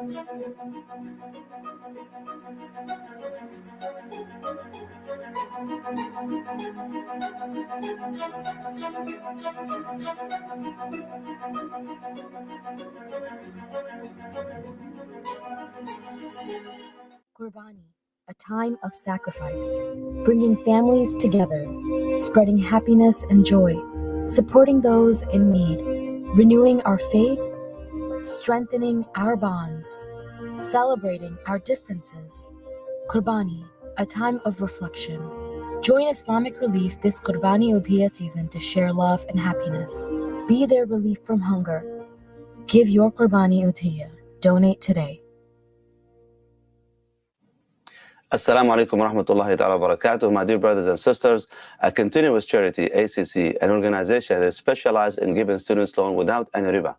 Qurbani, a time of sacrifice, bringing families together, spreading happiness and joy, supporting those in need, renewing our faith, strengthening our bonds, celebrating our differences. Qurbani, a time of reflection. Join Islamic Relief this Qurbani Udhiya season to share love and happiness. Be their relief from hunger. Give your Qurbani Udhiya. Donate today. Assalamu alaikum wa rahmatullahi ta'ala wa barakatuh. My dear brothers and sisters, a continuous charity, ACC, an organization that specializes in giving students loan without any riba.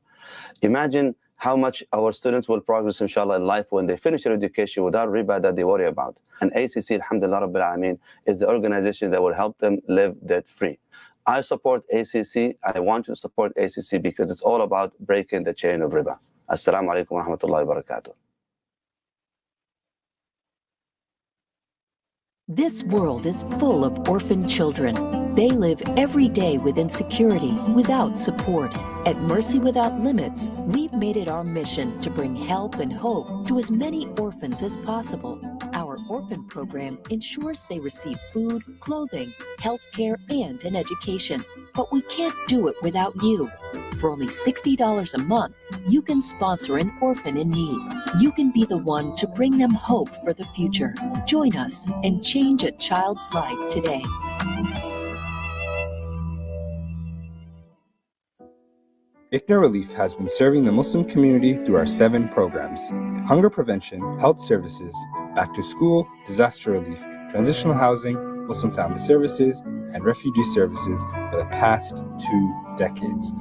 Imagine how much our students will progress, inshallah, in life when they finish their education without riba that they worry about. And ACC, alhamdulillah rabbil alameen, is the organization that will help them live debt-free. I support ACC. I want you to support ACC because it's all about breaking the chain of riba. Assalamu alaikum wa rahmatullahi wa barakatuh. This world is full of orphan children. They live every day with insecurity, without support. At Mercy Without Limits, we've made it our mission to bring help and hope to as many orphans as possible. Our orphan program ensures they receive food, clothing, health care, and an education. But we can't do it without you. For only $60 a month, you can sponsor an orphan in need. You can be the one to bring them hope for the future. Join us and change a child's life today. ICNA Relief has been serving the Muslim community through our 7 programs: hunger prevention, health services, back to school, disaster relief, transitional housing, Muslim family services, and refugee services for the past 2 decades.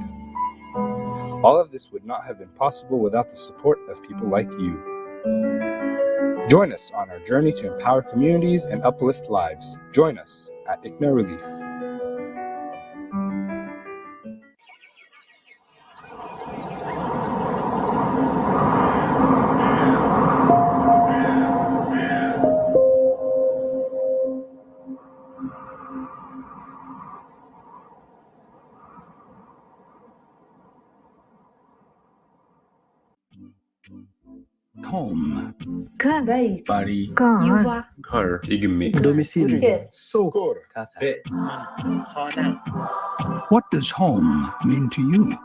All of this would not have been possible without the support of people like you. Join us on our journey to empower communities and uplift lives. Join us at ICNA Relief. Home. بيت Bari. يوفا Car. Igmi. domicilio Sokor. Cafe. What does home mean to you?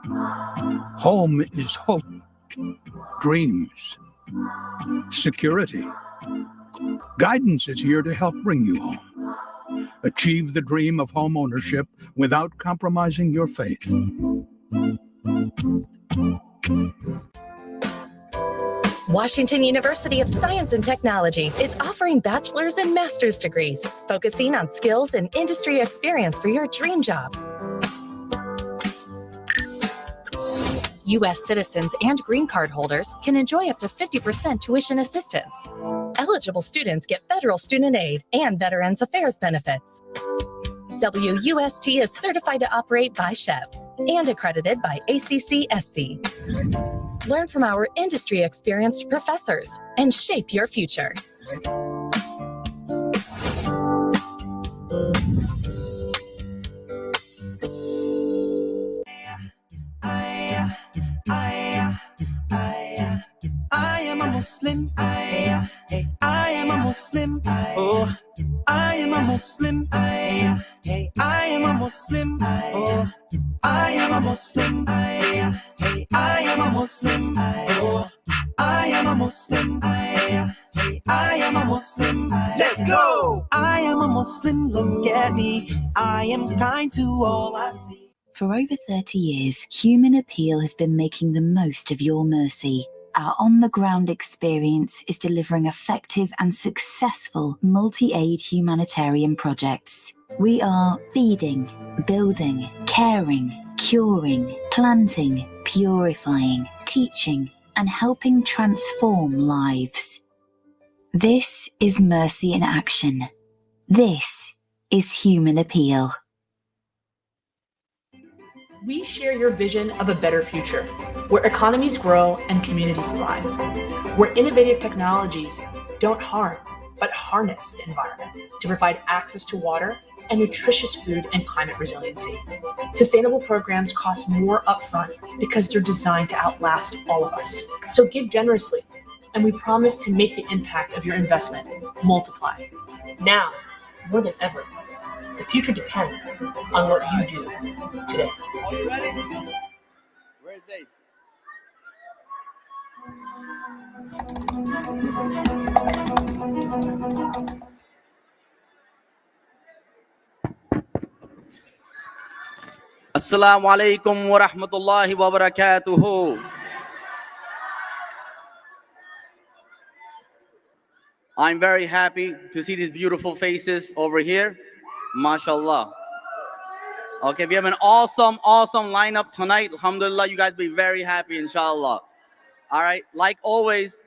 Home is hope, dreams, security. Guidance is here to help bring you home. Achieve the dream of home ownership without compromising your faith. Washington University of Science and Technology is offering bachelor's and master's degrees, focusing on skills and industry experience for your dream job. U.S. citizens and green card holders can enjoy up to 50% tuition assistance. Eligible students get federal student aid and Veterans Affairs benefits. WUST is certified to operate by SHEV and accredited by ACCSC. Learn from our industry-experienced professors and shape your future. I am a Muslim. I am a Muslim. Oh, I am a Muslim. I am a Muslim. Oh, I am a Muslim. I am a Muslim. Oh, I am a Muslim. I am a Muslim. Let's go! I am a Muslim. Look at me. I am kind to all I see. For over 30 years, Human Appeal has been making the most of your mercy. Our on-the-ground experience is delivering effective and successful multi-aid humanitarian projects. We are feeding, building, caring, curing, planting, purifying, teaching, and helping transform lives. This is Mercy in Action. This is Human Appeal. We share your vision of a better future, where economies grow and communities thrive, where innovative technologies don't harm, but harness the environment to provide access to water and nutritious food and climate resiliency. Sustainable programs cost more upfront because they're designed to outlast all of us. So give generously, and we promise to make the impact of your investment multiply. Now, more than ever, the future depends on what you do today. Are you ready? Where's Zaid? Assalamu alaikum wa rahmatullahi wa barakatuhu. I'm very happy to see these beautiful faces over here. MashaAllah. Okay, we have an awesome lineup tonight. Alhamdulillah, you guys be very happy, inshallah. All right, like always,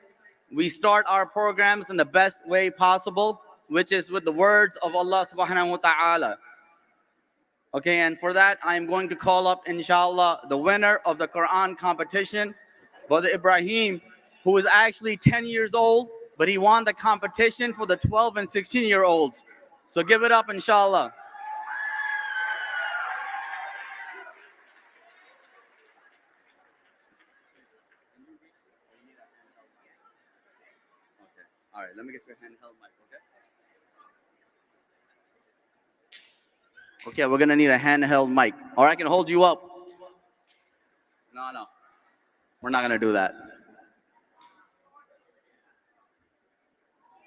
we start our programs in the best way possible, which is with the words of Allah subhanahu wa ta'ala. Okay, and for that, I'm going to call up, inshallah, the winner of the Quran competition, Brother Ibrahim, who is actually 10 years old, but he won the competition for the 12 and 16-year-olds. So give it up, inshallah. All right, let me get your handheld mic, okay? Okay, we're gonna need a handheld mic. Or I can hold you up. No, we're not gonna do that.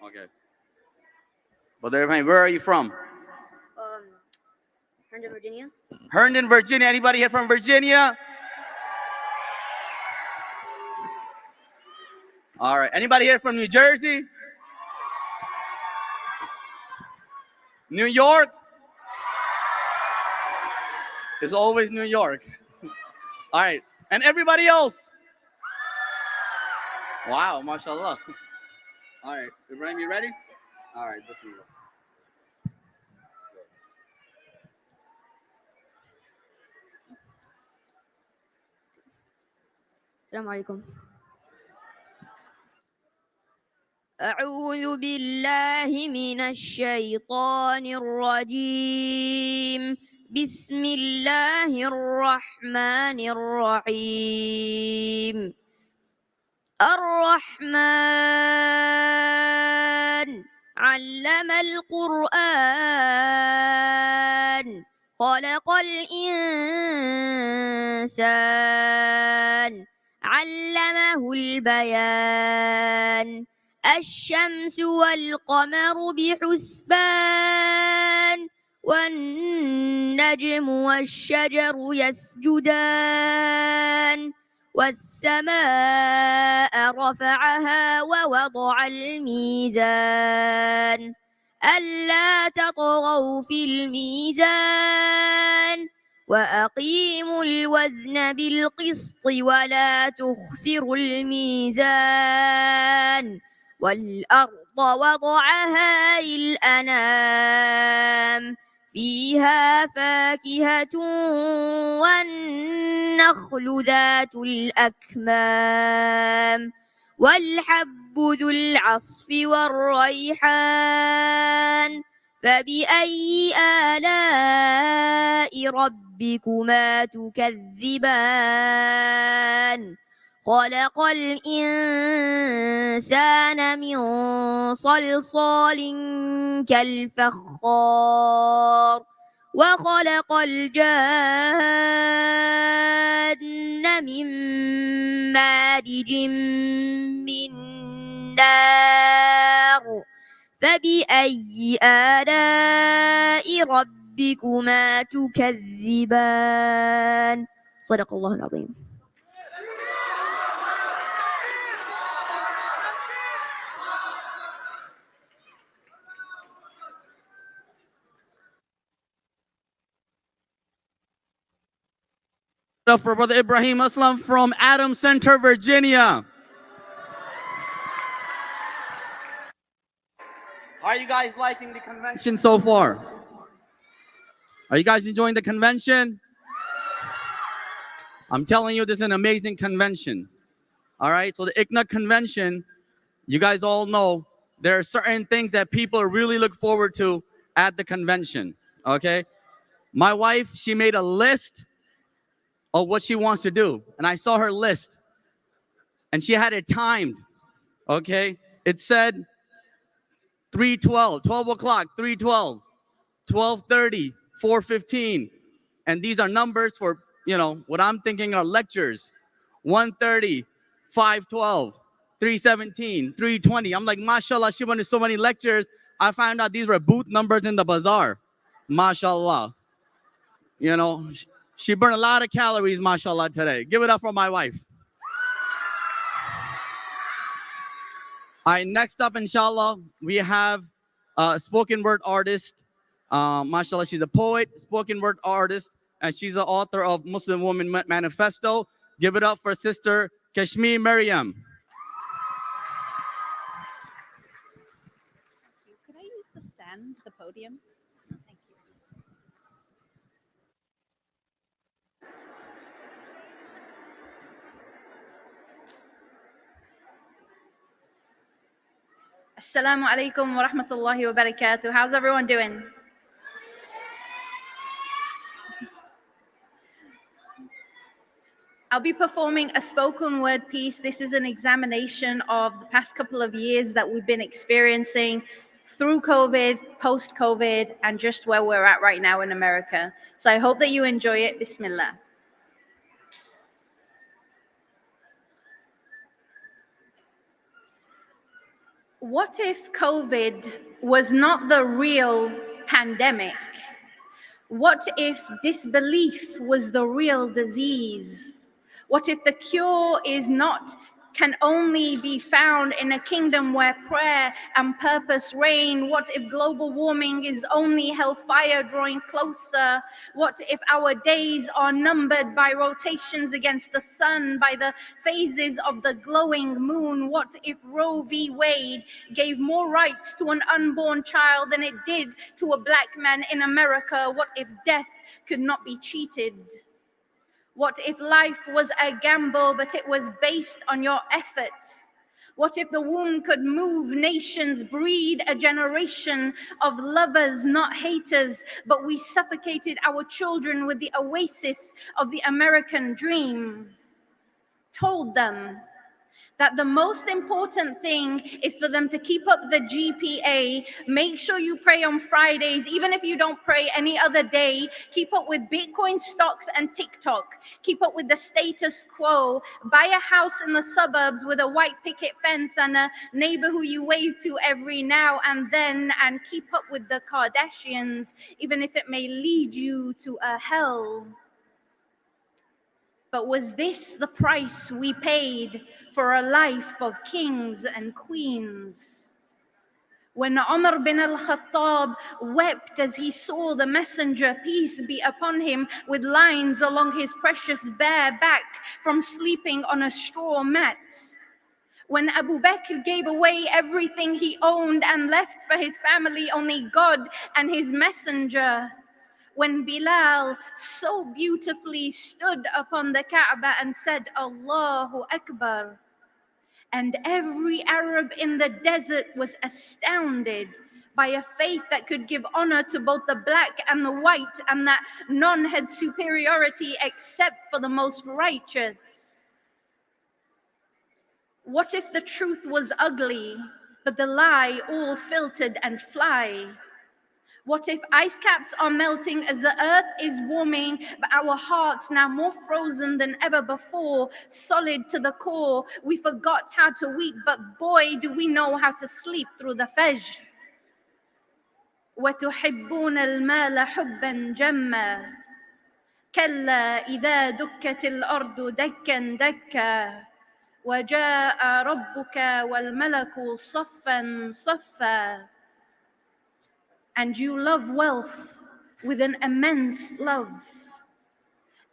Okay. But where are you from? Herndon, Virginia. Herndon, Virginia. Anybody here from Virginia? All right. Anybody here from New Jersey? New York? It's always New York. All right. And everybody else? Wow, mashallah. All right. Ibrahim, you ready? All right, bismillah. Assalamu alaikum. أعوذ بالله من الشيطان الرجيم بسم الله الرحمن الرحيم الرحمن علم القرآن خلق الإنسان علمه البيان الشمس والقمر بحسبان والنجم والشجر يسجدان والسماء رفعها ووضع الميزان ألا تطغوا في الميزان وأقيموا الوزن بالقسط ولا تخسروا الميزان والأرض وضعها للأنام فيها فاكهة والنخل ذات الأكمام والحب ذو العصف والريحان فبأي آلاء ربكما تكذبان خلق الإنسان من صلصال كالفخار وخلق الجان من مارج من نار فبأي آلاء ربكما تكذبان صدق الله العظيم. For Brother Ibrahim Aslam from Adams Center, Virginia. How are you guys liking the convention so far? Are you guys enjoying the convention? I'm telling you, this is an amazing convention. All right, so the ICNA convention, you guys all know there are certain things that people really look forward to at the convention, okay? My wife, she made a list of what she wants to do, and I saw her list, and she had it timed, okay? It said 3:12, 12 o'clock, 3:12, 12:30, 4:15, and these are numbers for, you know, what I'm thinking are lectures. 1:30, 5:12, 3:17, 3:20. I'm like, mashallah, she went to so many lectures. I found out these were booth numbers in the bazaar. Mashallah. You know, she burned a lot of calories, mashallah, today. Give it up for my wife. All right, next up, inshallah, we have a spoken word artist. Mashallah, she's a poet, spoken word artist, and she's the author of Muslim Woman Manifesto. Give it up for Sister Kashmir Maryam. Could I use the stand, the podium? Thank you. Assalamu alaikum wa rahmatullahi wa barakatuh. How's everyone doing? I'll be performing a spoken word piece. This is an examination of the past couple of years that we've been experiencing through COVID, post-COVID, and just where we're at right now in America. So I hope that you enjoy it. Bismillah. What if COVID was not the real pandemic? What if disbelief was the real disease? What if the cure can only be found in a kingdom where prayer and purpose reign? What if global warming is only hellfire drawing closer? What if our days are numbered by rotations against the sun, by the phases of the glowing moon? What if Roe v. Wade gave more rights to an unborn child than it did to a black man in America? What if death could not be cheated? What if life was a gamble, but it was based on your efforts? What if the womb could move nations, breed a generation of lovers, not haters, but we suffocated our children with the oasis of the American dream? Told them that the most important thing is for them to keep up the GPA. Make sure you pray on Fridays, even if you don't pray any other day. Keep up with Bitcoin stocks and TikTok. Keep up with the status quo. Buy a house in the suburbs with a white picket fence and a neighbor who you wave to every now and then. And keep up with the Kardashians, even if it may lead you to a hell. But was this the price we paid for a life of kings and queens? When Umar bin al-Khattab wept as he saw the messenger, peace be upon him, with lines along his precious bare back from sleeping on a straw mat. When Abu Bakr gave away everything he owned and left for his family only God and his messenger. When Bilal so beautifully stood upon the Kaaba and said, Allahu Akbar. And every Arab in the desert was astounded by a faith that could give honor to both the black and the white, and that none had superiority except for the most righteous. What if the truth was ugly, but the lie all filtered and fly? What if ice caps are melting as the earth is warming, but our hearts now more frozen than ever before, solid to the core? We forgot how to weep, but boy, do we know how to sleep through the Fajr. وَتُحِبُّونَ الْمَالَ حُبًّا جَمًّا كَلَّا إِذَا دُكَّتِ الْأَرْضُ دَكًّا دَكًّا وَجَاءَ رَبُّكَ وَالْمَلَكُ صَفًّا صَفًّا. And you love wealth with an immense love.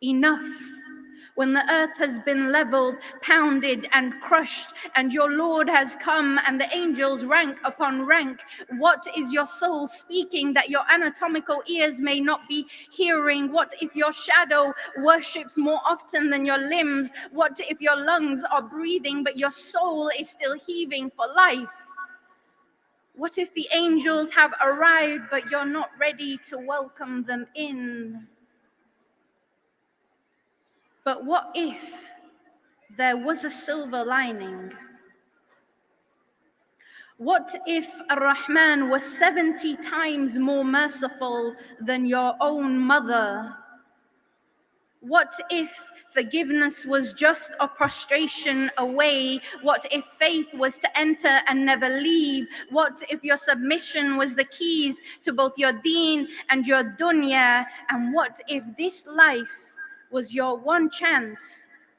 Enough when the earth has been leveled, pounded, and crushed, and your Lord has come, and the angels rank upon rank? What is your soul speaking that your anatomical ears may not be hearing? What if your shadow worships more often than your limbs? What if your lungs are breathing, but your soul is still heaving for life? What if the angels have arrived, but you're not ready to welcome them in? But what if there was a silver lining? What if Ar-Rahman was 70 times more merciful than your own mother? What if forgiveness was just a prostration away? What if faith was to enter and never leave? What if your submission was the keys to both your deen and your dunya? And what if this life was your one chance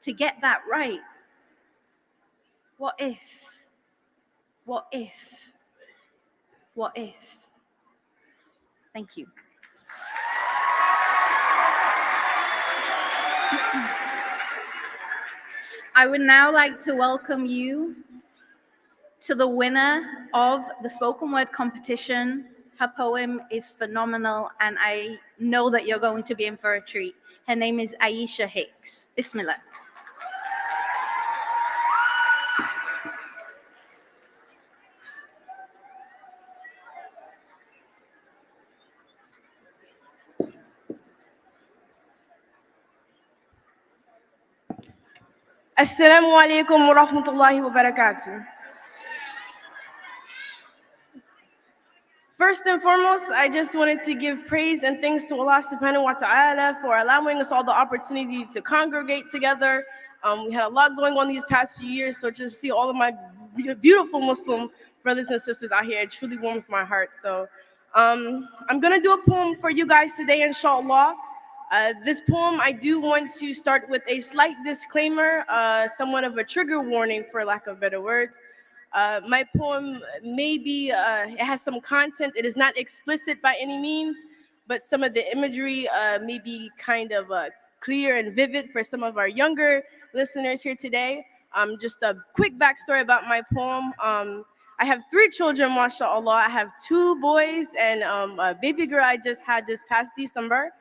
to get that right? What if? What if? What if? Thank you. I would now like to welcome you to the winner of the spoken word competition. Her poem is phenomenal, and I know that you're going to be in for a treat. Her name is Aisha Hicks. Bismillah. Assalamu alaikum wa rahmatullahi wa barakatuh. First and foremost, I just wanted to give praise and thanks to Allah subhanahu wa ta'ala for allowing us all the opportunity to congregate together. We had a lot going on these past few years, so just to see all of my beautiful Muslim brothers and sisters out here, it truly warms my heart. So I'm gonna do a poem for you guys today, inshallah. This poem, I do want to start with a slight disclaimer, somewhat of a trigger warning, for lack of better words. My poem may be, it has some content. It is not explicit by any means, but some of the imagery may be kind of clear and vivid for some of our younger listeners here today. Just a quick backstory about my poem. I have 3 children, mashallah. I have 2 boys and a baby girl I just had this past December.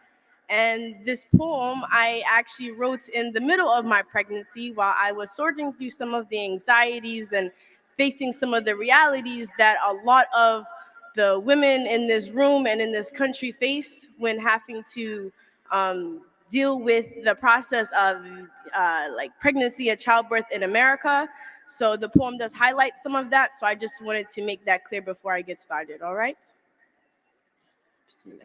And this poem I actually wrote in the middle of my pregnancy while I was sorting through some of the anxieties and facing some of the realities that a lot of the women in this room and in this country face when having to deal with the process of like pregnancy and childbirth in America. So the poem does highlight some of that. So I just wanted to make that clear before I get started, all right? Bismillah.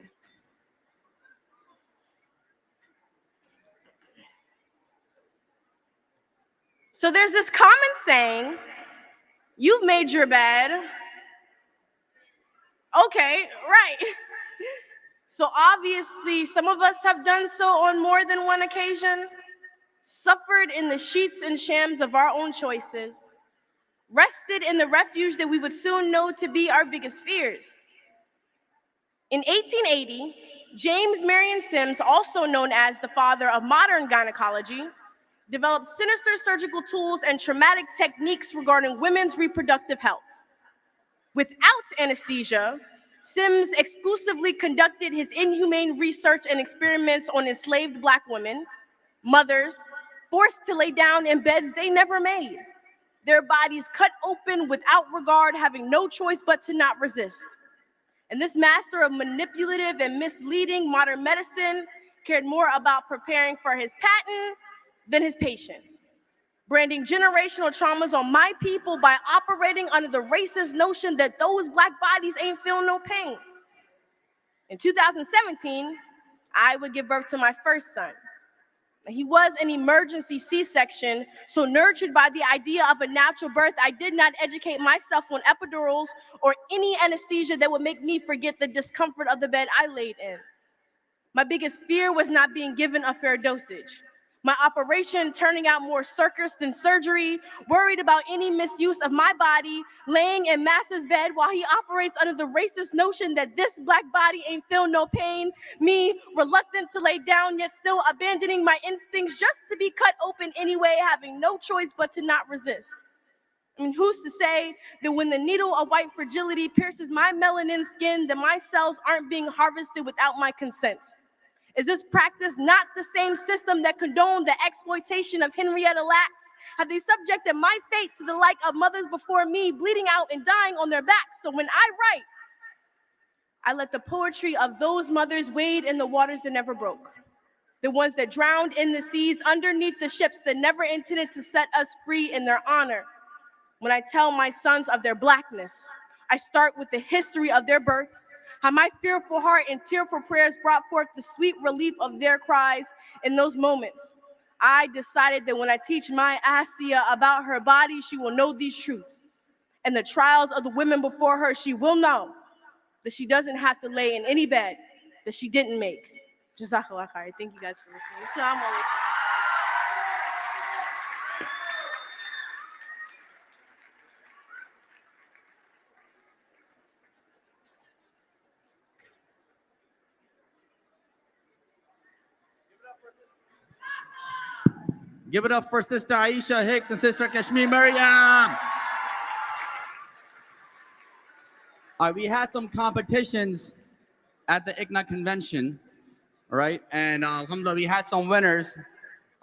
So there's this common saying, you've made your bed. Okay, right. So obviously some of us have done so on more than one occasion, suffered in the sheets and shams of our own choices, rested in the refuge that we would soon know to be our biggest fears. In 1880, James Marion Sims, also known as the father of modern gynecology, developed sinister surgical tools and traumatic techniques regarding women's reproductive health. Without anesthesia, Sims exclusively conducted his inhumane research and experiments on enslaved Black women, mothers, forced to lay down in beds they never made, their bodies cut open without regard, having no choice but to not resist. And this master of manipulative and misleading modern medicine cared more about preparing for his patent than his patients, branding generational traumas on my people by operating under the racist notion that those Black bodies ain't feel no pain. In 2017, I would give birth to my first son. He was an emergency C-section, so nurtured by the idea of a natural birth, I did not educate myself on epidurals or any anesthesia that would make me forget the discomfort of the bed I laid in. My biggest fear was not being given a fair dosage. My operation turning out more circus than surgery, worried about any misuse of my body, laying in Master's bed while he operates under the racist notion that this black body ain't feel no pain, me reluctant to lay down yet still abandoning my instincts just to be cut open anyway, having no choice but to not resist. I mean, who's to say that when the needle of white fragility pierces my melanin skin, that my cells aren't being harvested without my consent? Is this practice not the same system that condoned the exploitation of Henrietta Lacks? Have they subjected my fate to the like of mothers before me, bleeding out and dying on their backs? So when I write, I let the poetry of those mothers wade in the waters that never broke. The ones that drowned in the seas underneath the ships that never intended to set us free in their honor. When I tell my sons of their blackness, I start with the history of their births, how my fearful heart and tearful prayers brought forth the sweet relief of their cries in those moments. I decided that when I teach my Asia about her body, she will know these truths. And the trials of the women before her, she will know that she doesn't have to lay in any bed that she didn't make. Jazakallah khair. Thank you guys for listening. Assalamu alaikum. Give it up for Sister Aisha Hicks and Sister Kashmir Maryam. All right, we had some competitions at the ICNA convention, all right? And alhamdulillah, we had some winners.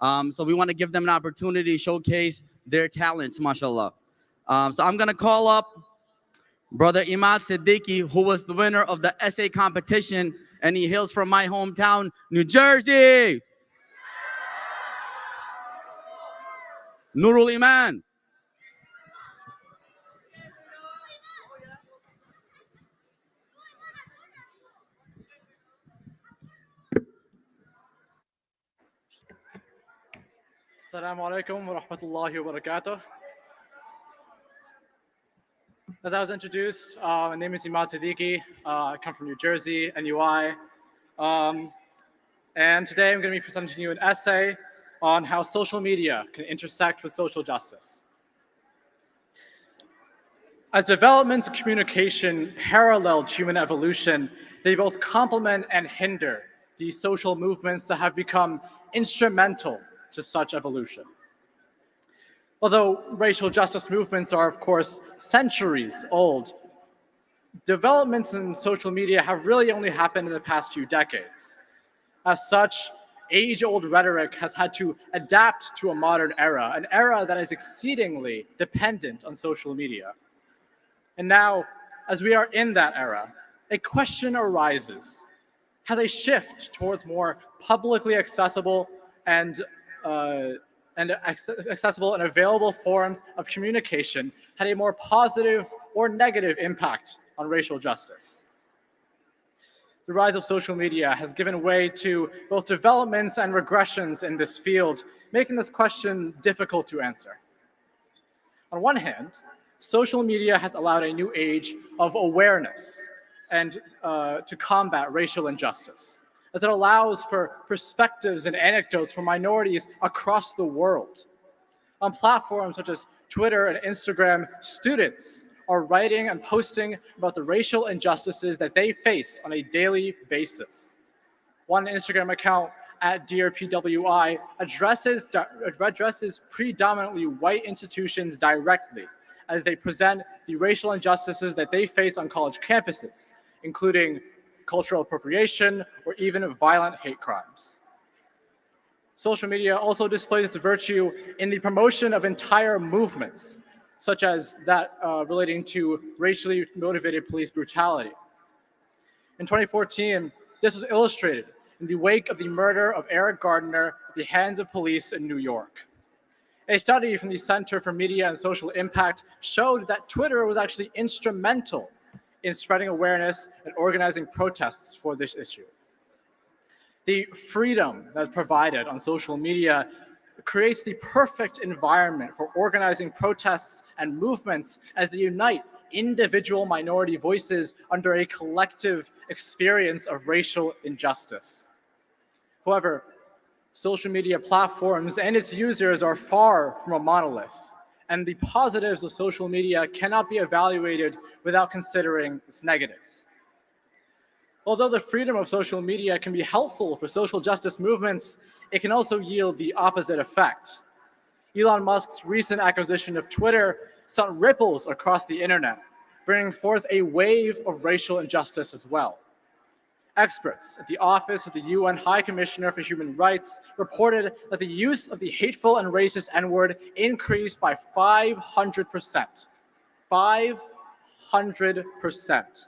So we want to give them an opportunity to showcase their talents, mashallah. So I'm going to call up Brother Imad Siddiqui, who was the winner of the essay competition, and he hails from my hometown, New Jersey. Nurul Iman. Assalamu alaikum wa rahmatullahi wa barakatuh. As I was introduced, my name is Imad Siddiqui. I come from New Jersey, NUI. And today I'm going to be presenting you an essay on how social media can intersect with social justice. As developments in communication paralleled human evolution, they both complement and hinder these social movements that have become instrumental to such evolution. Although racial justice movements are, of course, centuries old, developments in social media have really only happened in the past few decades. As such, age-old rhetoric has had to adapt to a modern era, an era that is exceedingly dependent on social media. And now, as we are in that era, a question arises. Has a shift towards more publicly accessible and accessible and available forms of communication had a more positive or negative impact on racial justice? The rise of social media has given way to both developments and regressions in this field, making this question difficult to answer. On one hand, social media has allowed a new age of awareness and to combat racial injustice, as it allows for perspectives and anecdotes from minorities across the world. On platforms such as Twitter and Instagram, students are writing and posting about the racial injustices that they face on a daily basis. One Instagram account at DearPWI addresses predominantly white institutions directly as they present the racial injustices that they face on college campuses, including cultural appropriation or even violent hate crimes. Social media also displays its virtue in the promotion of entire movements, such as that relating to racially motivated police brutality. In 2014, this was illustrated in the wake of the murder of Eric Gardner at the hands of police in New York. A study from the Center for Media and Social Impact showed that Twitter was actually instrumental in spreading awareness and organizing protests for this issue. The freedom that's provided on social media creates the perfect environment for organizing protests and movements as they unite individual minority voices under a collective experience of racial injustice. However, social media platforms and its users are far from a monolith, and the positives of social media cannot be evaluated without considering its negatives. Although the freedom of social media can be helpful for social justice movements, it can also yield the opposite effect. Elon Musk's recent acquisition of Twitter sent ripples across the internet, bringing forth a wave of racial injustice as well. Experts at the Office of the UN High Commissioner for Human Rights reported that the use of the hateful and racist N-word increased by 500%. 500%.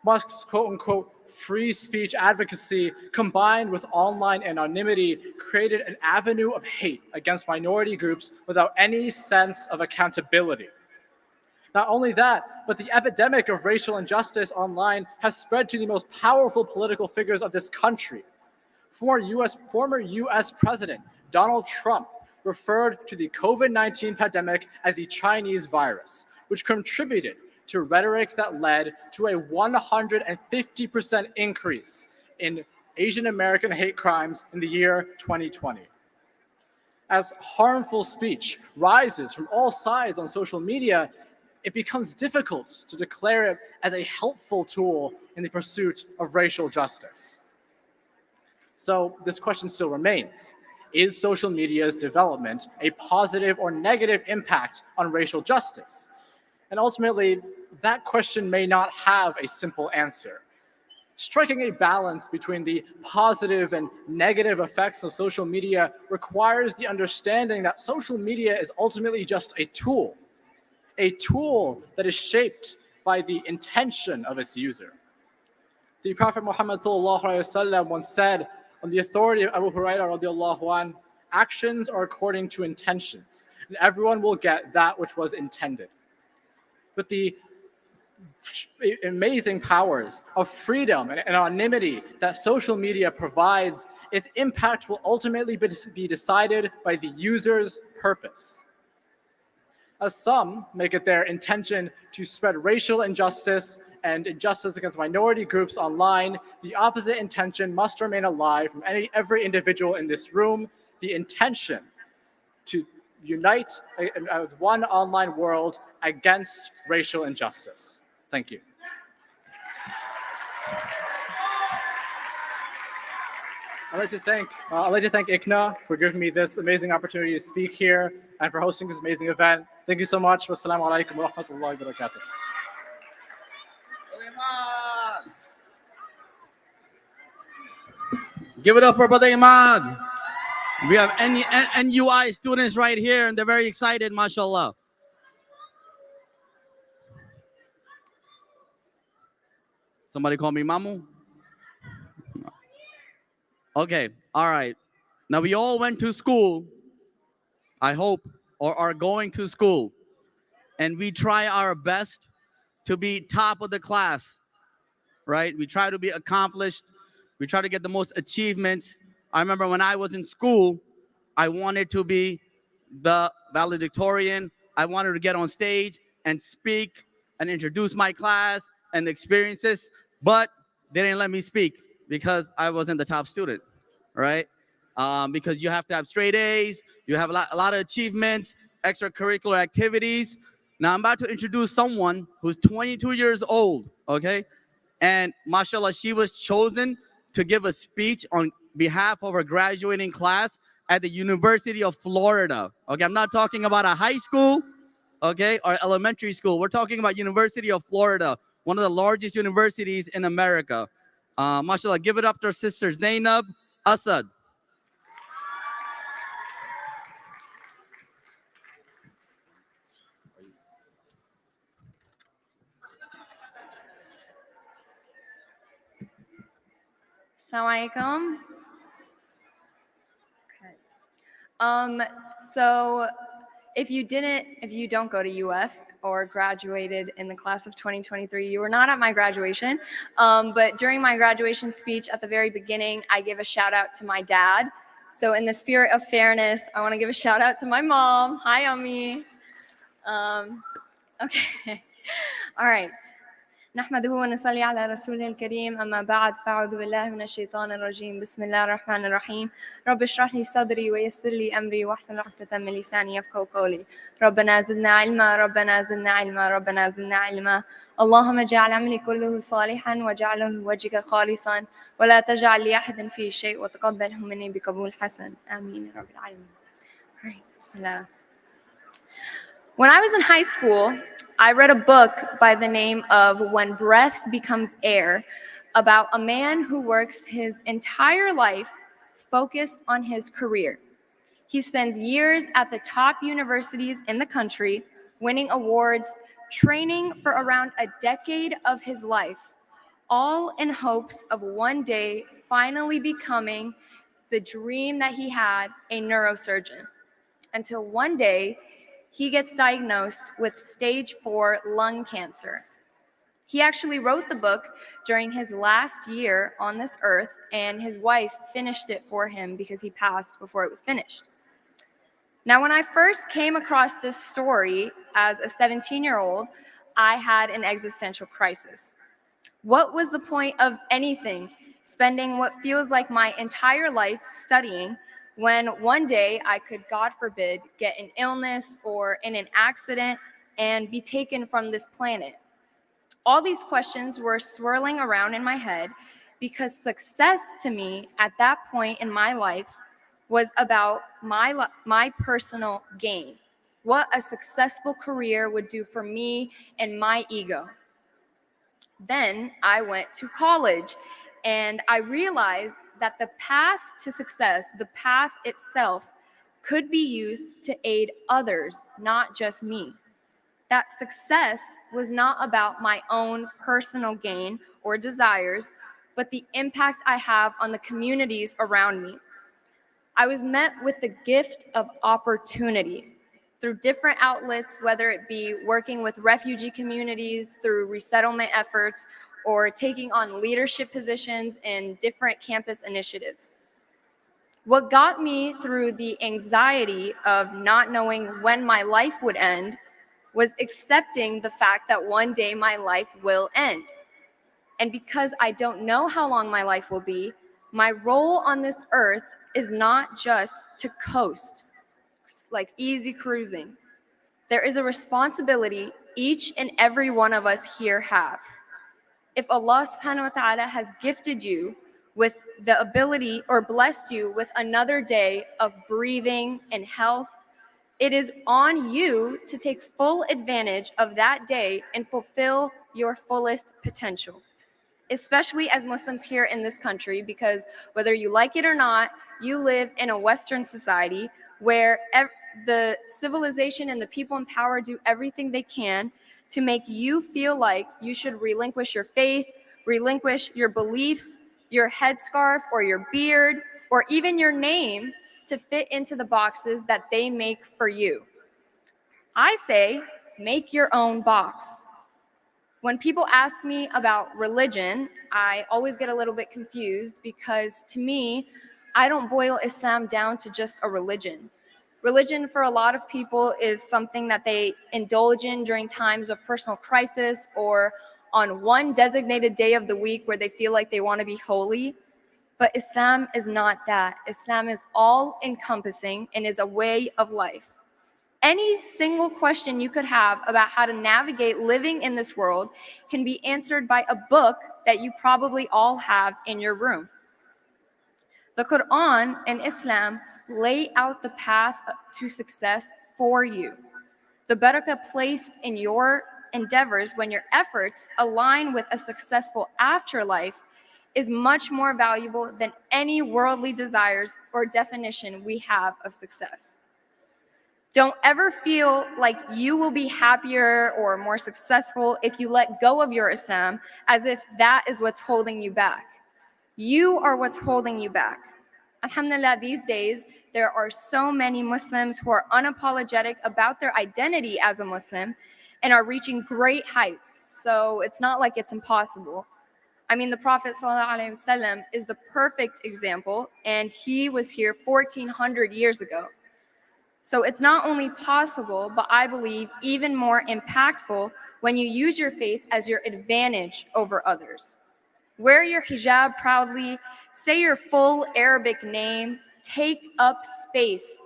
Musk's quote-unquote free speech advocacy combined with online anonymity created an avenue of hate against minority groups without any sense of accountability. Not only that, but the epidemic of racial injustice online has spread to the most powerful political figures of this country. Former US President Donald Trump referred to the COVID-19 pandemic as the Chinese virus, which contributed to rhetoric that led to a 150% increase in Asian American hate crimes in the year 2020. As harmful speech rises from all sides on social media, it becomes difficult to declare it as a helpful tool in the pursuit of racial justice. So this question still remains. Is social media's development a positive or negative impact on racial justice? And ultimately, that question may not have a simple answer. Striking a balance between the positive and negative effects of social media requires the understanding that social media is ultimately just a tool that is shaped by the intention of its user. The Prophet Muhammad ﷺ once said, on the authority of Abu Hurairah radiallahu anh, actions are according to intentions, and everyone will get that which was intended. But the amazing powers of freedom and anonymity that social media provides, its impact will ultimately be decided by the user's purpose. As some make it their intention to spread racial injustice and injustice against minority groups online, the opposite intention must remain alive from every individual in this room, the intention to unite as one online world against racial injustice. Thank you. I'd like to thank ICNA for giving me this amazing opportunity to speak here and for hosting this amazing event. Thank you so much. Wassalamu alaikum wa rahmatullahi wa barakatuh. Give it up for Brother Imad. We have NUI students right here, and they're very excited, mashallah. Somebody call me Mamu? Okay, all right. Now, we all went to school, I hope, or are going to school, and we try our best to be top of the class, right? We try to be accomplished. We try to get the most achievements. I remember when I was in school, I wanted to be the valedictorian. I wanted to get on stage and speak and introduce my class and the experiences, but they didn't let me speak because I wasn't the top student, right? Because you have to have straight A's, you have a lot of achievements, extracurricular activities. Now I'm about to introduce someone who's 22 years old, okay? And mashallah, she was chosen to give a speech on behalf of her graduating class at the University of Florida. Okay, I'm not talking about a high school, okay, or elementary school. We're talking about University of Florida, one of the largest universities in America. Mashallah, give it up to our sister Zainab Asad. Assalamu alaikum. Okay. So if you don't go to UF or graduated in the class of 2023, you were not at my graduation. But during my graduation speech at the very beginning, I give a shout out to my dad. So in the spirit of fairness, I want to give a shout out to my mom. Hi, Ami. Okay. All right. نحمده ونصلي على رسوله الكريم أما بعد فأعوذ بالله من الشيطان الرجيم بسم الله الرحمن الرحيم رب اشرح لي صدري ويسر لي أمري واحلل عقدة من لساني يفقهوا قولي ربنا زدنا علما ربنا زدنا علما ربنا زدنا علما اللهم اجعل عملي كله صالحا واجعله لوجهك خالصا ولا تجعل لأحد فيه شيء وتقبله مني بقبول حسن آمين يا رب العالمين. All right, Bismillah. When I was in high school, I read a book by the name of When Breath Becomes Air about a man who works his entire life focused on his career. He spends years at the top universities in the country, winning awards, training for around a decade of his life, all in hopes of one day finally becoming the dream that he had, a neurosurgeon. Until one day, he gets diagnosed with stage 4 lung cancer. He actually wrote the book during his last year on this earth, and his wife finished it for him because he passed before it was finished. Now, when I first came across this story as a 17-year-old, I had an existential crisis. What was the point of anything, spending what feels like my entire life studying, when one day I could, God forbid, get an illness or in an accident and be taken from this planet? All these questions were swirling around in my head because success to me at that point in my life was about my personal gain, what a successful career would do for me and my ego. Then I went to college and I realized that the path to success, the path itself, could be used to aid others, not just me. That success was not about my own personal gain or desires, but the impact I have on the communities around me. I was met with the gift of opportunity through different outlets, whether it be working with refugee communities through resettlement efforts or taking on leadership positions in different campus initiatives. What got me through the anxiety of not knowing when my life would end was accepting the fact that one day my life will end. And because I don't know how long my life will be, my role on this earth is not just to coast, like easy cruising. There is a responsibility each and every one of us here have. If Allah subhanahu wa ta'ala has gifted you with the ability or blessed you with another day of breathing and health, it is on you to take full advantage of that day and fulfill your fullest potential, especially as Muslims here in this country, because whether you like it or not, you live in a Western society where the civilization and the people in power do everything they can to make you feel like you should relinquish your faith, relinquish your beliefs, your headscarf or your beard, or even your name to fit into the boxes that they make for you. I say, make your own box. When people ask me about religion, I always get a little bit confused because to me, I don't boil Islam down to just a religion. Religion for a lot of people is something that they indulge in during times of personal crisis or on one designated day of the week where they feel like they want to be holy. But Islam is not that. Islam is all-encompassing and is a way of life. Any single question you could have about how to navigate living in this world can be answered by a book that you probably all have in your room. The Quran and Islam lay out the path to success for you. The barakah placed in your endeavors when your efforts align with a successful afterlife is much more valuable than any worldly desires or definition we have of success. Don't ever feel like you will be happier or more successful if you let go of your Islam as if that is what's holding you back. You are what's holding you back. Alhamdulillah, these days, there are so many Muslims who are unapologetic about their identity as a Muslim and are reaching great heights. So it's not like it's impossible. I mean, the Prophet ﷺ is the perfect example, and he was here 1400 years ago. So it's not only possible, but I believe even more impactful when you use your faith as your advantage over others. Wear your hijab proudly, say your full Arabic name, take up space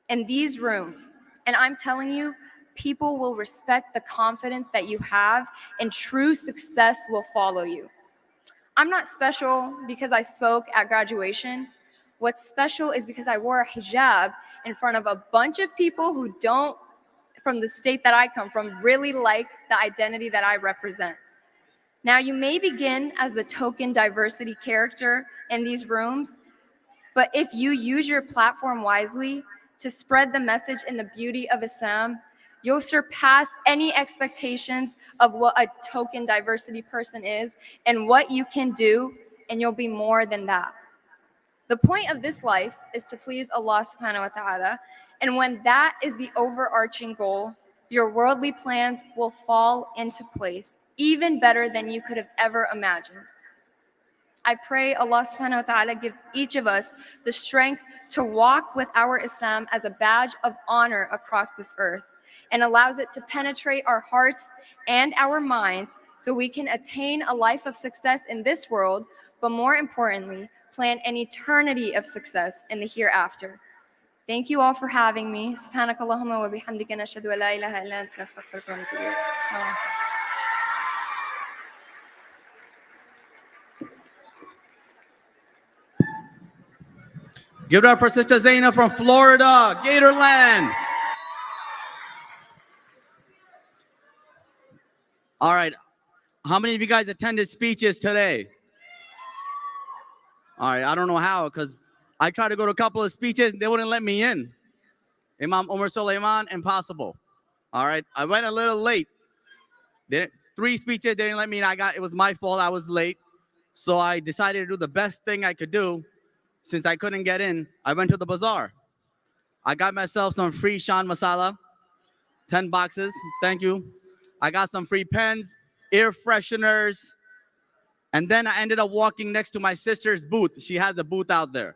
in these rooms. And I'm telling you, people will respect the confidence that you have, and true success will follow you. I'm not special because I spoke at graduation. What's special is because I wore a hijab in front of a bunch of people who don't, from the state that I come from, really like the identity that I represent. Now, you may begin as the token diversity character in these rooms, but if you use your platform wisely to spread the message and the beauty of Islam, you'll surpass any expectations of what a token diversity person is and what you can do, and you'll be more than that. The point of this life is to please Allah subhanahu wa ta'ala, and when that is the overarching goal, your worldly plans will fall into place, even better than you could have ever imagined. I pray Allah subhanahu wa ta'ala gives each of us the strength to walk with our Islam as a badge of honor across this earth, and allows it to penetrate our hearts and our minds so we can attain a life of success in this world, but more importantly, plan an eternity of success in the hereafter. Thank you all for having me. Subhanakallahumma wa bihamdika nashhadu an la ilaha illa anta nastaghfiruka wa natubu ilayk. Assalamu alaikum. Give it up for Sister Zaina from Florida, Gatorland. All right. How many of you guys attended speeches today? All right. I don't know how, because I tried to go to a couple of speeches. They wouldn't let me in. Imam Omar Suleiman, impossible. All right. I went a little late. 3 speeches, they didn't let me in. It was my fault. I was late. So I decided to do the best thing I could do. Since I couldn't get in, I went to the bazaar. I got myself some free Shan Masala, 10 boxes, thank you. I got some free pens, air fresheners, and then I ended up walking next to my sister's booth. She has a booth out there,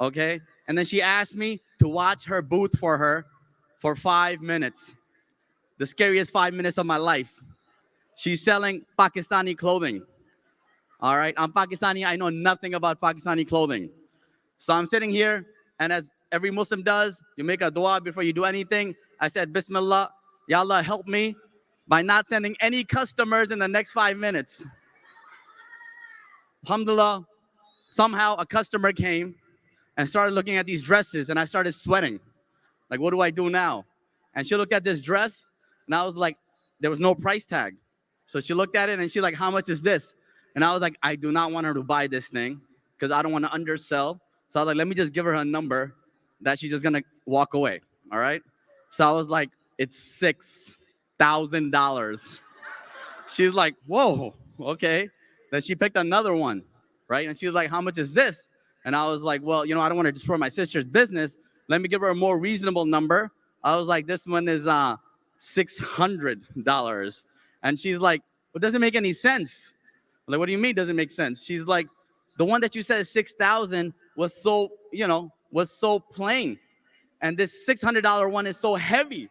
okay? And then she asked me to watch her booth for her for 5 minutes. The scariest 5 minutes of my life. She's selling Pakistani clothing. All right, I'm Pakistani. I know nothing about Pakistani clothing. So I'm sitting here, and as every Muslim does, you make a dua before you do anything. I said, Bismillah, Ya Allah, help me by not sending any customers in the next 5 minutes. Alhamdulillah, somehow a customer came and started looking at these dresses, and I started sweating. Like, what do I do now? And she looked at this dress, and I was like, there was no price tag. So she looked at it, and she's like, how much is this? And I was like, I do not want her to buy this thing because I don't want to undersell. So I was like, let me just give her a number that she's just going to walk away. All right. So I was like, it's $6,000. She's like, whoa, okay. Then she picked another one. Right. And she was like, how much is this? And I was like, well, you know, I don't want to destroy my sister's business. Let me give her a more reasonable number. I was like, this one is $600. And she's like, well, it doesn't make any sense. I'm like, what do you mean doesn't make sense? She's like, the one that you said is 6,000 was so, was so plain. And this $600 one is so heavy,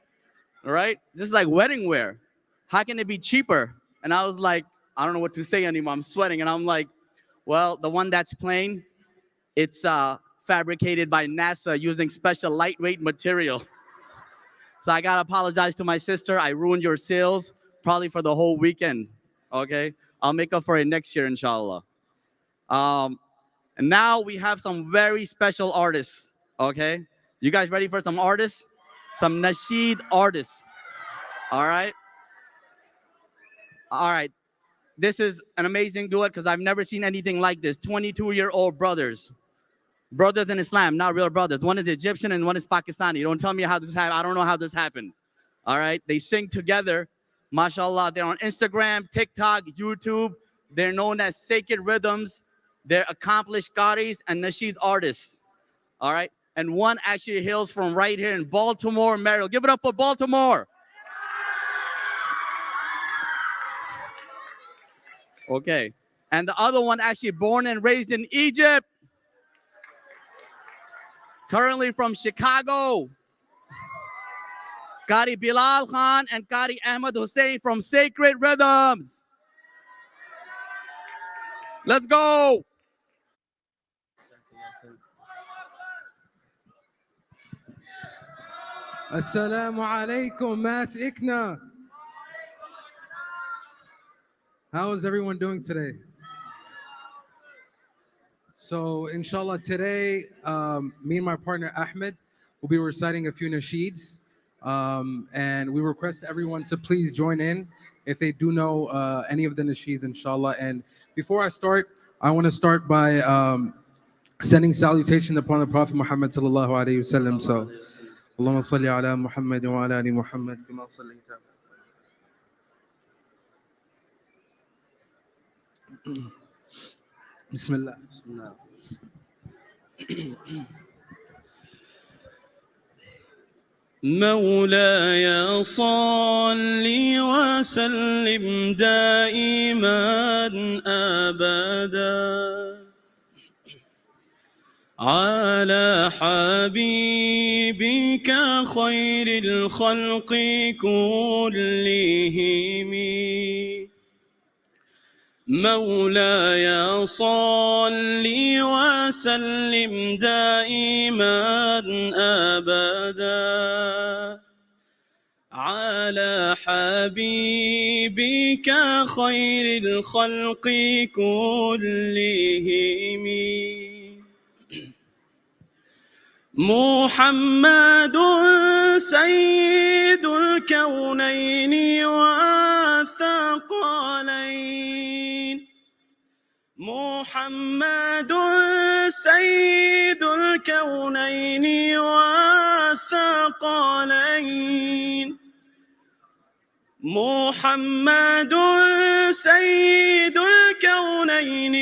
all right? This is like wedding wear. How can it be cheaper? And I was like, I don't know what to say anymore. I'm sweating. And I'm like, well, the one that's plain, it's fabricated by NASA using special lightweight material. So I got to apologize to my sister. I ruined your sales probably for the whole weekend, okay? I'll make up for it next year, inshallah. And now we have some very special artists, okay? You guys ready for some artists? Some Nasheed artists, all right? All right, this is an amazing duet because I've never seen anything like this. 22-year-old brothers. Brothers in Islam, not real brothers. One is Egyptian and one is Pakistani. Don't tell me how this happened. I don't know how this happened, all right? They sing together. MashaAllah, they're on Instagram, TikTok, YouTube. They're known as Sacred Rhythms. They're accomplished qaris and Nasheed artists, all right? And one actually hails from right here in Baltimore, Maryland. Give it up for Baltimore. Okay. And the other one actually born and raised in Egypt. Currently from Chicago, Qari Bilal Khan and Qari Ahmed Hussein from Sacred Rhythms. Let's go. Assalamu alaikum, Mass ICNA. How is everyone doing today? So, inshallah, today, me and my partner Ahmed will be reciting a few nasheeds. And we request everyone to please join in if they do know any of the nasheeds, inshallah. And before I start, I want to start by sending salutation upon the Prophet Muhammad sallallahu alayhi wasallam. So, Allahumma salli ala Muhammad wa ala ali Muhammad kama sallaita. Bismillah. مولاي صل وسلم دائما أبدا على حبيبك خير الخلق كلهم مولاي صل وسلم دائما أبدا على حبيبك خير الخلق كلهم محمد سيد الكونين والثقلين محمد سيد الكونين والثقلين محمد سيد الكونين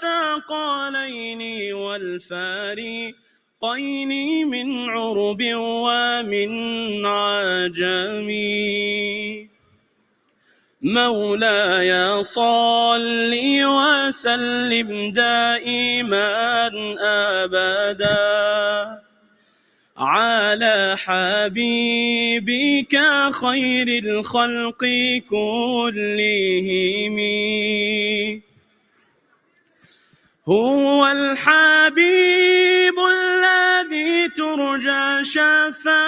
والثقلين والفريقين من عرب ومن عجم مولاي صل وسلم دائما أبدا على حبيبك خير الخلق كلهم هو الحبيب الذي ترجى شفاعته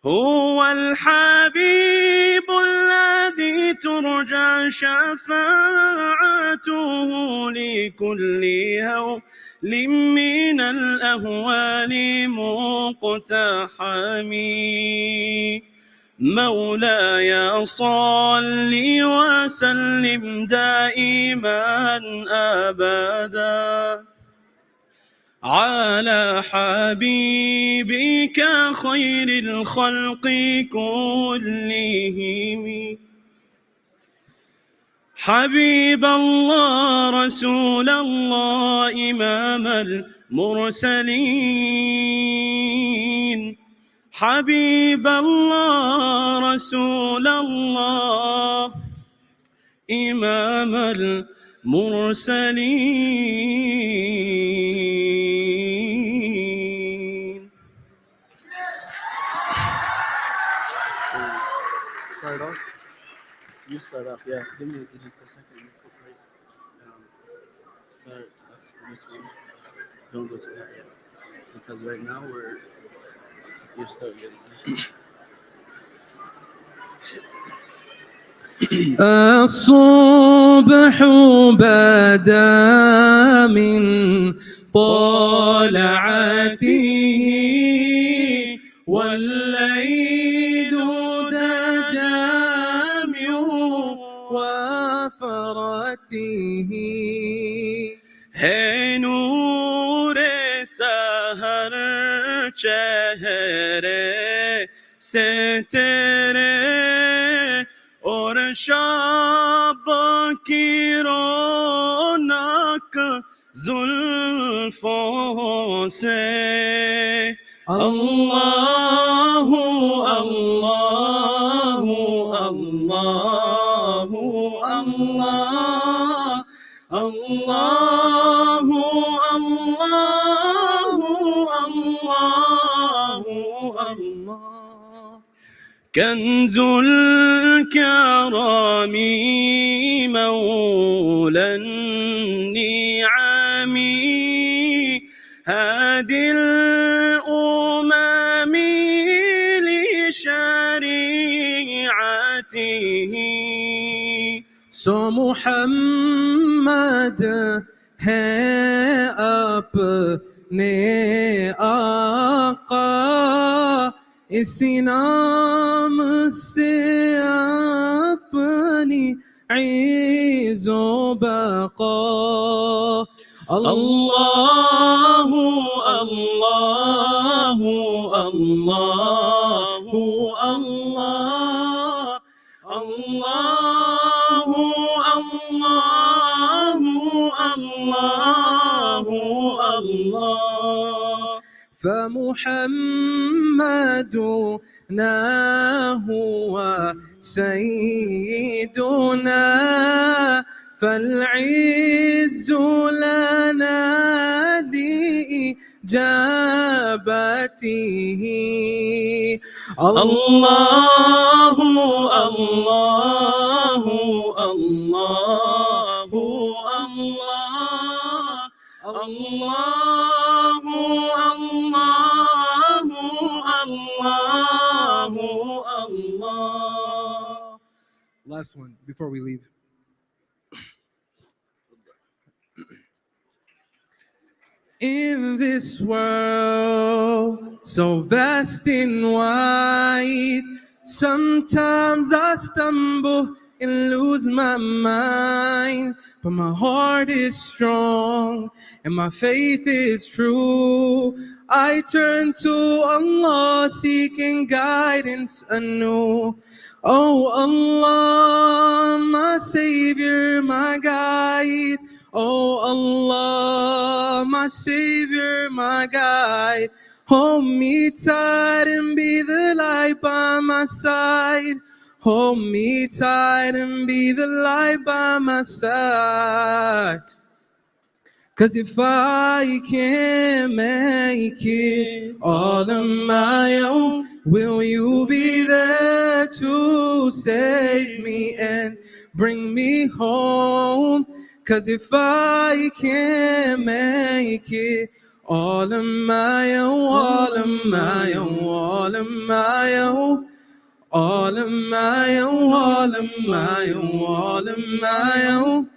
هو الحبيب الذي ترجى شفاعته لكل هول من الأهوال مقتحم مولاي صل وسلم دائما أبدا على حبيبك خير الخلق كلهم حبيب الله رسول الله إمام المرسلين حبيب الله رسول الله إمام المرسلين. Start off. You start off, yeah. Give me just a second. Start this one. Don't go to that yet. Because right now you're still getting الصبح بدا من طلعته والليل دجى من وفرته है नूर सहर चेहरे से तेरे और शब की रौनक जुल्फों से अल्लाह अल्लाह अल्लाह अल्लाह अल्लाह الله كنز الكرم مولى النعم هادي الأمم لشريعته. So Muhammad है अपने आका, इसी नाम से अपनी इज़्ज़ो बक़ा। Allahu, Allahu, Allahu, Allah, Allahu, Allahu, Allahu, Allah. فمحمدنا هو سيدنا فالعز لنا لإجابته. الله الله الله الله الله الله الله. Last one before we leave. In this world so vast and wide, sometimes I stumble and lose my mind, but my heart is strong and my faith is true. I turn to Allah seeking guidance anew. Oh Allah, my Savior, my guide. Oh Allah, my Savior, my guide. Hold me tight and be the light by my side. Hold me tight and be the light by my side. 'Cause if I can't make it all on my own, will you be there to save me and bring me home? 'Cause if I can't make it all on my own, all on my own, all on my own, all on my own, all on my own, all on my own.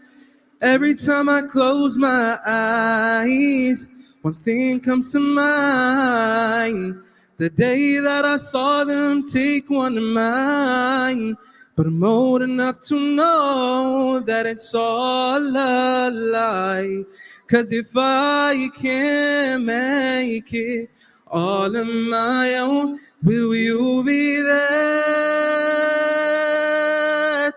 Every time I close my eyes, one thing comes to mind. The day that I saw them take one of mine. But I'm old enough to know that it's all a lie. 'Cause if I can't make it all on my own, will you be there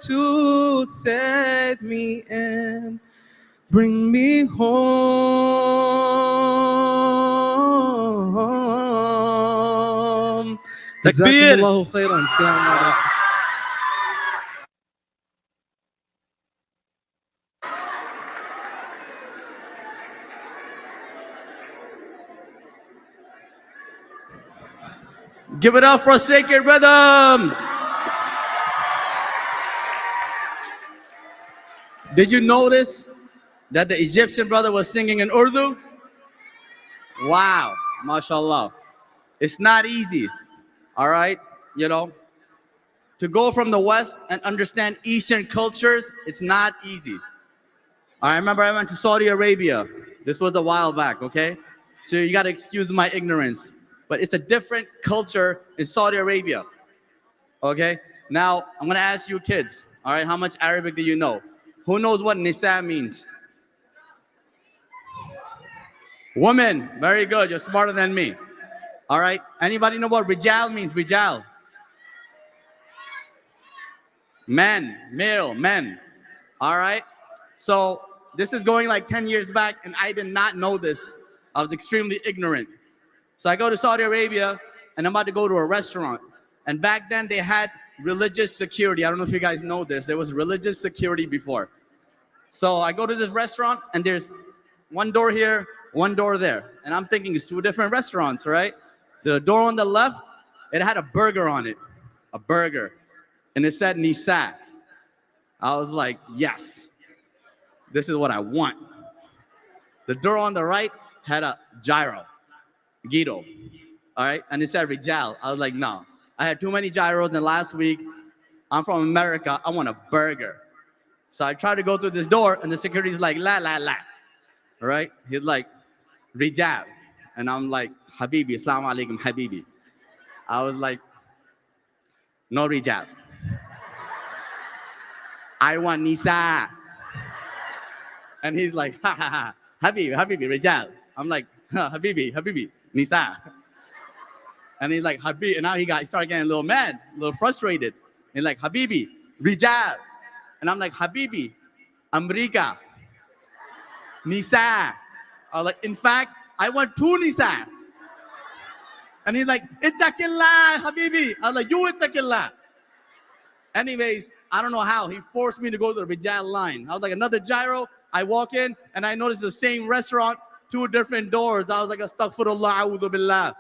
to save me and bring me home? Takbir. Jazakumullahu khairan. Assalamu alaikum. Give it up for Sacred Rhythms. Did you notice that the Egyptian brother was singing in Urdu? Wow, mashallah. It's not easy, all right? You know, to go from the West and understand Eastern cultures, it's not easy. I remember I went to Saudi Arabia. This was a while back, okay? So you got to excuse my ignorance. But it's a different culture in Saudi Arabia, okay? Now, I'm going to ask you kids, all right, how much Arabic do you know? Who knows what nisa means? Woman, very good, you're smarter than me. All right, anybody know what rijal means, rijal? Men, male, men, all right? So this is going like 10 years back, and I did not know this. I was extremely ignorant. So I go to Saudi Arabia, and I'm about to go to a restaurant. And back then, they had religious security. I don't know if you guys know this. There was religious security before. So I go to this restaurant, and there's one door here, one door there. And I'm thinking it's two different restaurants, right? The door on the left It had a burger on it, a burger, and it said Nisa. I was like, yes, this is what I want. The door on the right had a gyro, Guido, all right? And it said Rijal. I was like, no. I had too many gyros in the last week. I'm from America. I want a burger. So I tried to go through this door, and the security's like, la, la, la, all right? He's like, Rijal. And I'm like, Habibi, Assalamu alaikum, Habibi. I was like, no Rijal. I want Nisa. And he's like, ha, ha, ha. Habibi, Rijal. I'm like, Habibi, Nisa. And he's like, Habibi. And now he started getting a little mad, a little frustrated. He's like, Habibi, Rijal. And I'm like, Habibi, Amrika, Nisa. I was like, in fact, I want two Nisa. And he's like, Ittaqillah, Habibi. I was like, you Ittaqillah. Anyways, I don't know how. He forced me to go to the Rijal line. I was like, another gyro. I walk in, and I noticed the same restaurant, 2 different doors. I was like, astaghfirullah, a'udhu billah.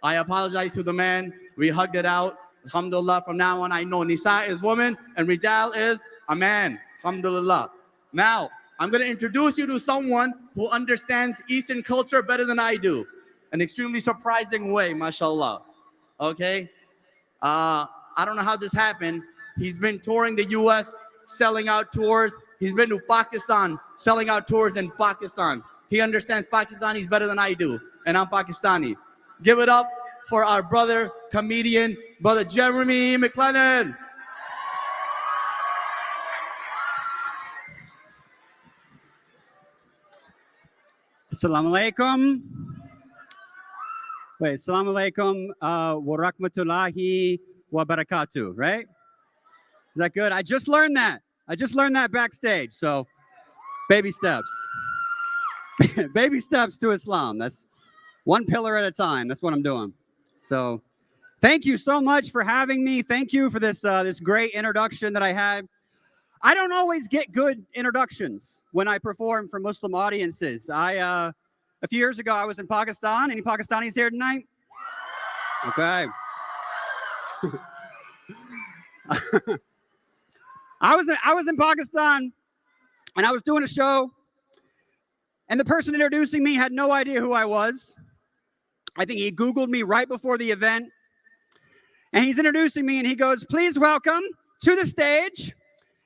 I apologized to the man. We hugged it out. Alhamdulillah, from now on, I know Nisa is woman, and Rijal is a man. Alhamdulillah. Now, I'm going to introduce you to someone who understands Eastern culture better than I do. An extremely surprising way, mashallah. Okay? I don't know how this happened. He's been touring the U.S., selling out tours. He's been to Pakistan, selling out tours in Pakistan. He understands Pakistanis better than I do, and I'm Pakistani. Give it up for our brother, comedian, Brother Jeremy Mclellan. Assalamu alaikum. Wait, assalamu alaikum wa rahmatullahi wa barakatuh, right? Is that good? I just learned that. I just learned that backstage. So, baby steps. Baby steps to Islam. That's one pillar at a time. That's what I'm doing. So, thank you so much for having me. Thank you for this this great introduction that I had. I don't always get good introductions when I perform for Muslim audiences. A few years ago, I was in Pakistan. Any Pakistanis here tonight? Okay. I was in Pakistan, and I was doing a show, and the person introducing me had no idea who I was. I think he Googled me right before the event, and he's introducing me, and he goes, "Please welcome to the stage,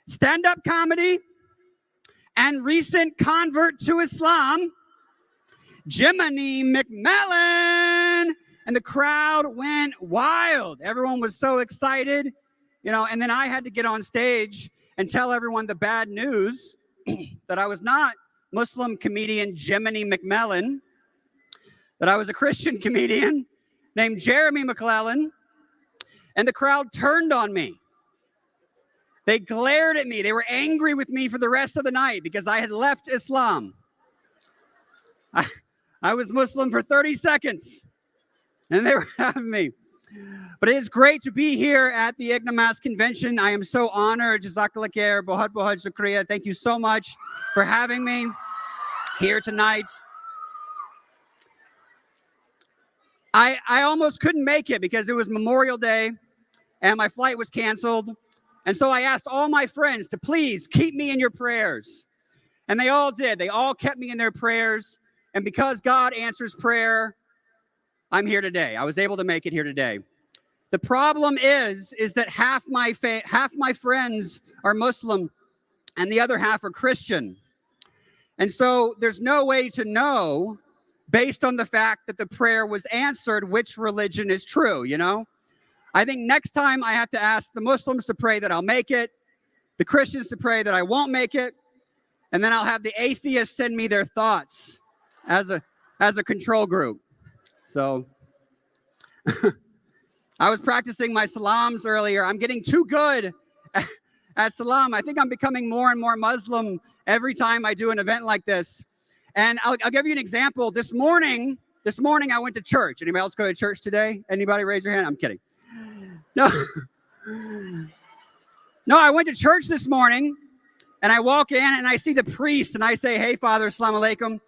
stand-up comedy and recent convert to Islam, Jiminy Mclellan." And the crowd went wild. Everyone was so excited, you know, and then I had to get on stage and tell everyone the bad news that I was not Muslim comedian Jiminy Mclellan, that I was a Christian comedian named Jeremy Mclellan, and the crowd turned on me. They glared at me. They were angry with me for the rest of the night because I had left Islam. I was Muslim for 30 seconds, and they were having me. But it is great to be here at the ICNACON convention. I am so honored. Jazakallah khair, bahut bahut shukriya. Thank you so much for having me here tonight. I almost couldn't make it because it was Memorial Day and my flight was canceled. And so I asked all my friends to please keep me in your prayers. And they all did. They all kept me in their prayers. And because God answers prayer, I'm here today. I was able to make it here today. The problem is that half my friends are Muslim and the other half are Christian. And so there's no way to know, based on the fact that the prayer was answered, which religion is true, you know? I think next time I have to ask the Muslims to pray that I'll make it, the Christians to pray that I won't make it, and then I'll have the atheists send me their thoughts as a control group. So I was practicing my salams earlier. I'm getting too good at salam. I think I'm becoming more and more Muslim every time I do an event like this. And I'll give you an example. This morning I went to church. Anybody else go to church today? Anybody raise your hand? I'm kidding. No. No, I went to church this morning and I walk in and I see the priest and I say, "Hey, Father, Assalamu alaikum."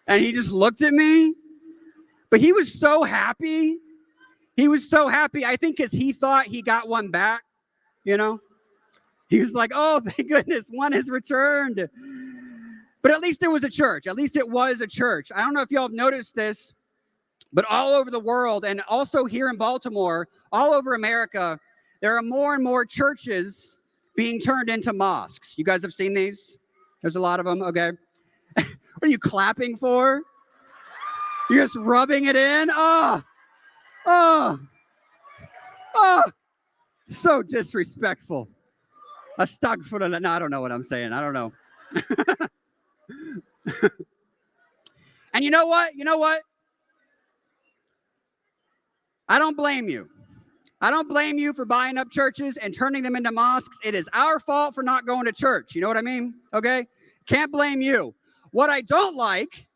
And he just looked at me. But he was so happy. He was so happy, I think, because he thought he got one back, you know? He was like, oh, thank goodness, one has returned. But at least there was a church. At least it was a church. I don't know if y'all have noticed this, but all over the world, and also here in Baltimore, all over America, there are more and more churches being turned into mosques. You guys have seen these? There's a lot of them, okay. What are you clapping for? You're just rubbing it in? Oh, so disrespectful. Astaghfirullah. No, I don't know what I'm saying. I don't know. And you know what? You know what? I don't blame you. I don't blame you for buying up churches and turning them into mosques. It is our fault for not going to church. You know what I mean? Okay? Can't blame you. What I don't like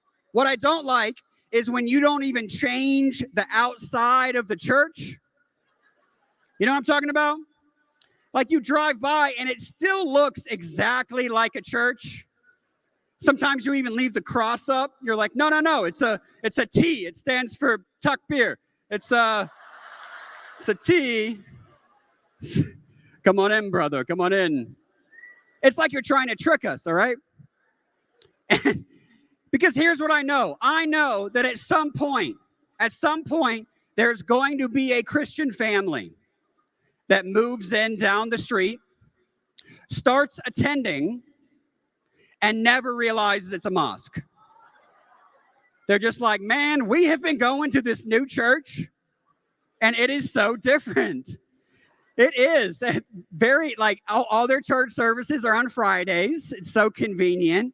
is when you don't even change the outside of the church. You know what I'm talking about? Like you drive by and it still looks exactly like a church. Sometimes you even leave the cross up. You're like, no, it's a T. It stands for takbir. It's a T. Come on in, brother. Come on in. It's like you're trying to trick us, all right? And because here's what I know. I know that at some point, there's going to be a Christian family that moves in down the street, starts attending, and never realizes it's a mosque. They're just like, man, we have been going to this new church, and it is so different. It is. Very, like, all their church services are on Fridays. It's so convenient.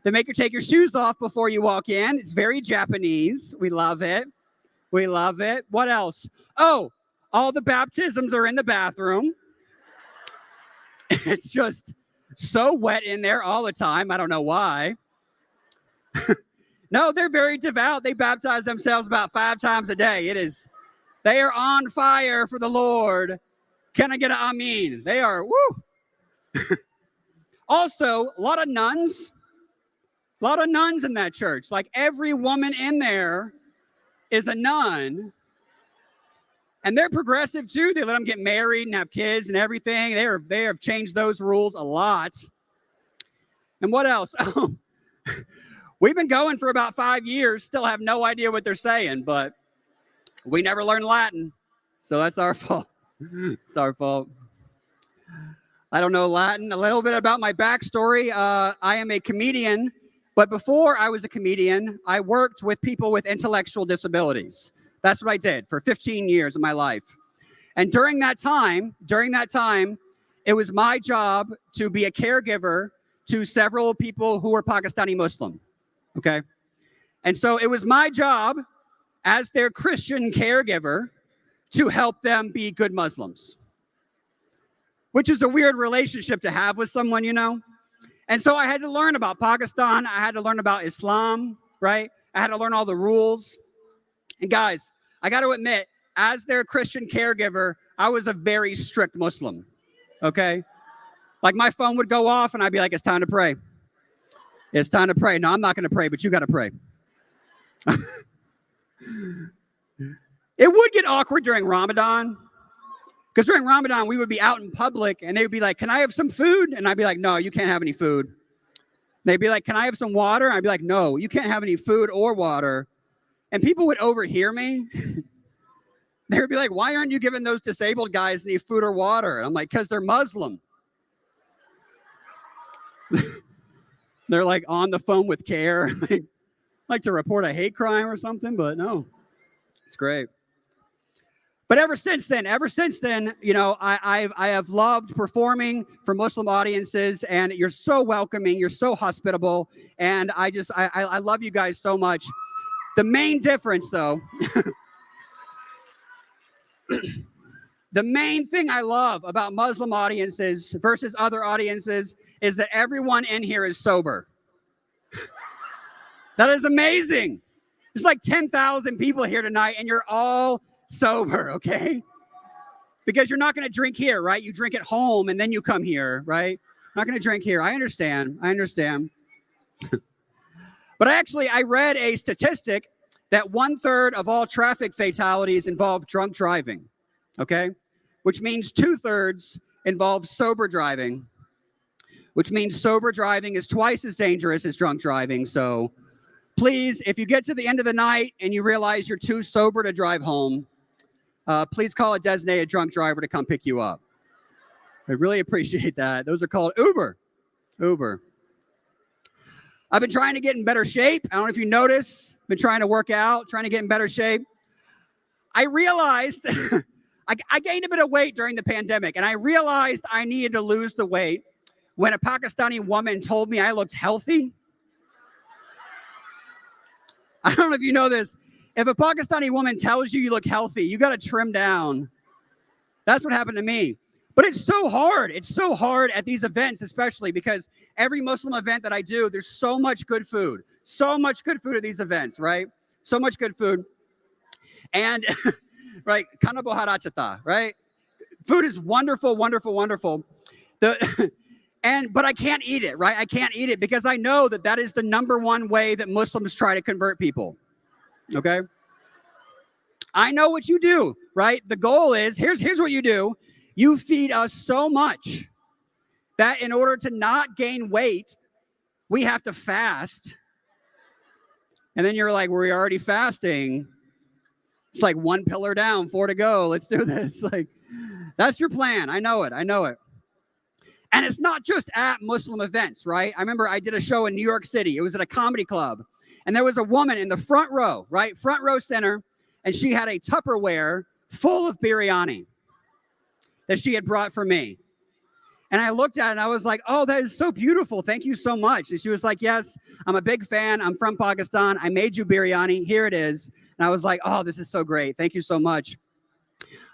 They make you take your shoes off before you walk in. It's very Japanese. We love it. We love it. What else? Oh, all the baptisms are in the bathroom. It's just so wet in there all the time. I don't know why. No, they're very devout. They baptize themselves about 5 times a day. They are on fire for the Lord. Can I get an amen? They are, woo. Also, a lot of nuns in that church. Like every woman in there is a nun. And they're progressive too. They let them get married and have kids and everything. They have changed those rules a lot. And what else? We've been going for about 5 years, still have no idea what they're saying, but we never learned Latin. So that's our fault. It's our fault. I don't know Latin. A little bit about my backstory. I am a comedian, but before I was a comedian, I worked with people with intellectual disabilities. That's what I did for 15 years of my life. And during that time, it was my job to be a caregiver to several people who were Pakistani Muslim. Okay. And so it was my job as their Christian caregiver to help them be good Muslims, which is a weird relationship to have with someone, you know? And so I had to learn about Pakistan. I had to learn about Islam, right? I had to learn all the rules. And guys, I got to admit, as their Christian caregiver, I was a very strict Muslim, okay? Like my phone would go off and I'd be like, it's time to pray. It's time to pray. No, I'm not going to pray, but you got to pray. It would get awkward during Ramadan, because during Ramadan, we would be out in public and they would be like, can I have some food? And I'd be like, no, you can't have any food. They'd be like, can I have some water? And I'd be like, no, you can't have any food or water. And people would overhear me. They would be like, why aren't you giving those disabled guys any food or water? And I'm like, because they're Muslim. They're like on the phone with care, like to report a hate crime or something, but no, it's great. But ever since then, you know, I have loved performing for Muslim audiences, and you're so welcoming, you're so hospitable, and I love you guys so much. The main difference, though, the main thing I love about Muslim audiences versus other audiences is that everyone in here is sober. That is amazing. There's like 10,000 people here tonight, and you're all sober, okay? Because you're not going to drink here, right? You drink at home, and then you come here, right? Not going to drink here. I understand. But I read a statistic that 1/3 of all traffic fatalities involve drunk driving, okay? Which means 2/3 involve sober driving, which means sober driving is twice as dangerous as drunk driving. So please, if you get to the end of the night and you realize you're too sober to drive home, please call a designated drunk driver to come pick you up. I really appreciate that. Those are called Uber. Uber. I've been trying to get in better shape. I don't know if you noticed. Been trying to work out, trying to get in better shape. I realized I gained a bit of weight during the pandemic, and I realized I needed to lose the weight when a Pakistani woman told me I looked healthy. I don't know if you know this. If a Pakistani woman tells you you look healthy, you got to trim down. That's what happened to me. But it's so hard. It's so hard at these events, especially because every Muslim event that I do, there's so much good food. So much good food at these events, right? So much good food. And, right, kana bohara chata, right? Food is wonderful, wonderful, wonderful. But I can't eat it, right? I can't eat it because I know that that is the #1 way that Muslims try to convert people, okay? I know what you do, right? The goal is, here's what you do. You feed us so much that in order to not gain weight, we have to fast. And then you're like, we're already fasting. It's like 1 pillar down, 4 to go. Let's do this. Like, that's your plan. I know it. I know it. And it's not just at Muslim events, right? I remember I did a show in New York City. It was at a comedy club. And there was a woman in the front row, right? Front row center. And she had a Tupperware full of biryani that she had brought for me. And I looked at it and I was like, oh, that is so beautiful. Thank you so much. And she was like, yes, I'm a big fan. I'm from Pakistan. I made you biryani. Here it is. And I was like, oh, this is so great. Thank you so much.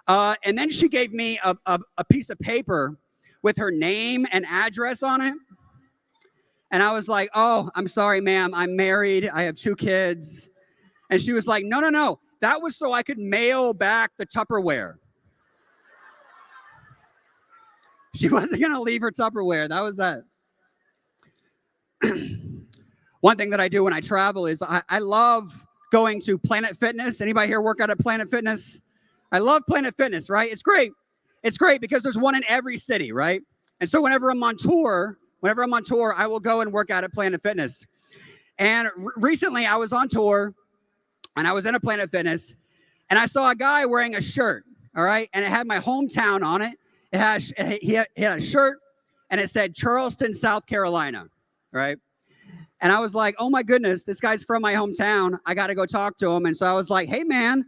And then she gave me a piece of paper with her name and address on it. And I was like, oh, I'm sorry, ma'am. I'm married. I have 2 kids. And she was like, no, no, no. That was so I could mail back the Tupperware. She wasn't going to leave her Tupperware. That was that. One thing that I do when I travel is I love going to Planet Fitness. Anybody here work out at Planet Fitness? I love Planet Fitness, right? It's great. It's great because there's one in every city, right? And so whenever I'm on tour, I will go and work out at Planet Fitness. And recently I was on tour and I was in a Planet Fitness and I saw a guy wearing a shirt, all right? And it had my hometown on it. He had a shirt and it said Charleston, South Carolina, right? And I was like, oh my goodness, this guy's from my hometown. I got to go talk to him. And so I was like, hey man,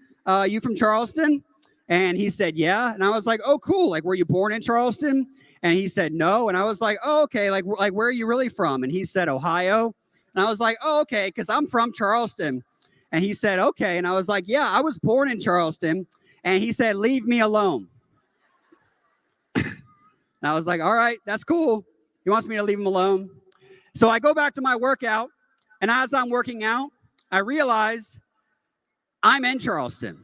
you from Charleston? And he said, yeah. And I was like, oh, cool. Like, were you born in Charleston? And he said, no. And I was like, oh, okay. Like where are you really from? And he said, Ohio. And I was like, oh, okay. Cause I'm from Charleston. And he said, okay. And I was like, yeah, I was born in Charleston. And he said, leave me alone. And I was like, all right, that's cool. He wants me to leave him alone. So I go back to my workout. And as I'm working out, I realize I'm in Charleston.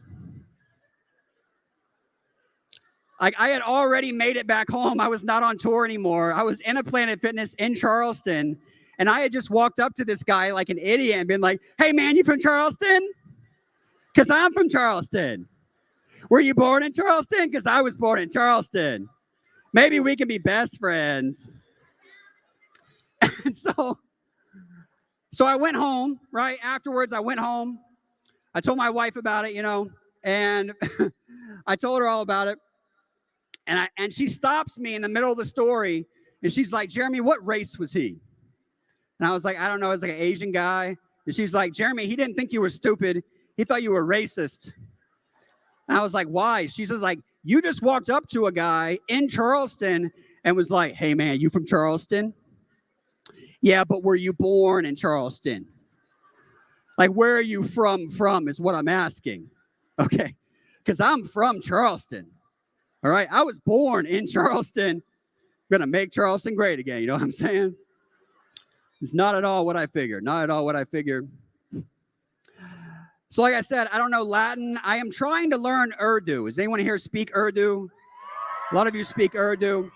Like I had already made it back home. I was not on tour anymore. I was in a Planet Fitness in Charleston. And I had just walked up to this guy like an idiot and been like, hey man, you from Charleston? Because I'm from Charleston. Were you born in Charleston? Because I was born in Charleston. Maybe we can be best friends. And so I went home, right? Afterwards, I went home. I told my wife about it, and I told her all about it. And she stops me in the middle of the story, and she's like, Jeremy, what race was he? And I was like, I don't know. It's like an Asian guy. And she's like, Jeremy, he didn't think you were stupid. He thought you were racist. And I was like, why? She's just like, you just walked up to a guy in Charleston and was like, hey, man, you from Charleston? Yeah, but were you born in Charleston? Like, where are you from is what I'm asking. Okay, because I'm from Charleston. All right, I was born in Charleston. I'm going to make Charleston great again. You know what I'm saying? It's not at all what I figured. Not at all what I figured. So like I said, I don't know Latin. I am trying to learn Urdu. Does anyone here speak Urdu? A lot of you speak Urdu.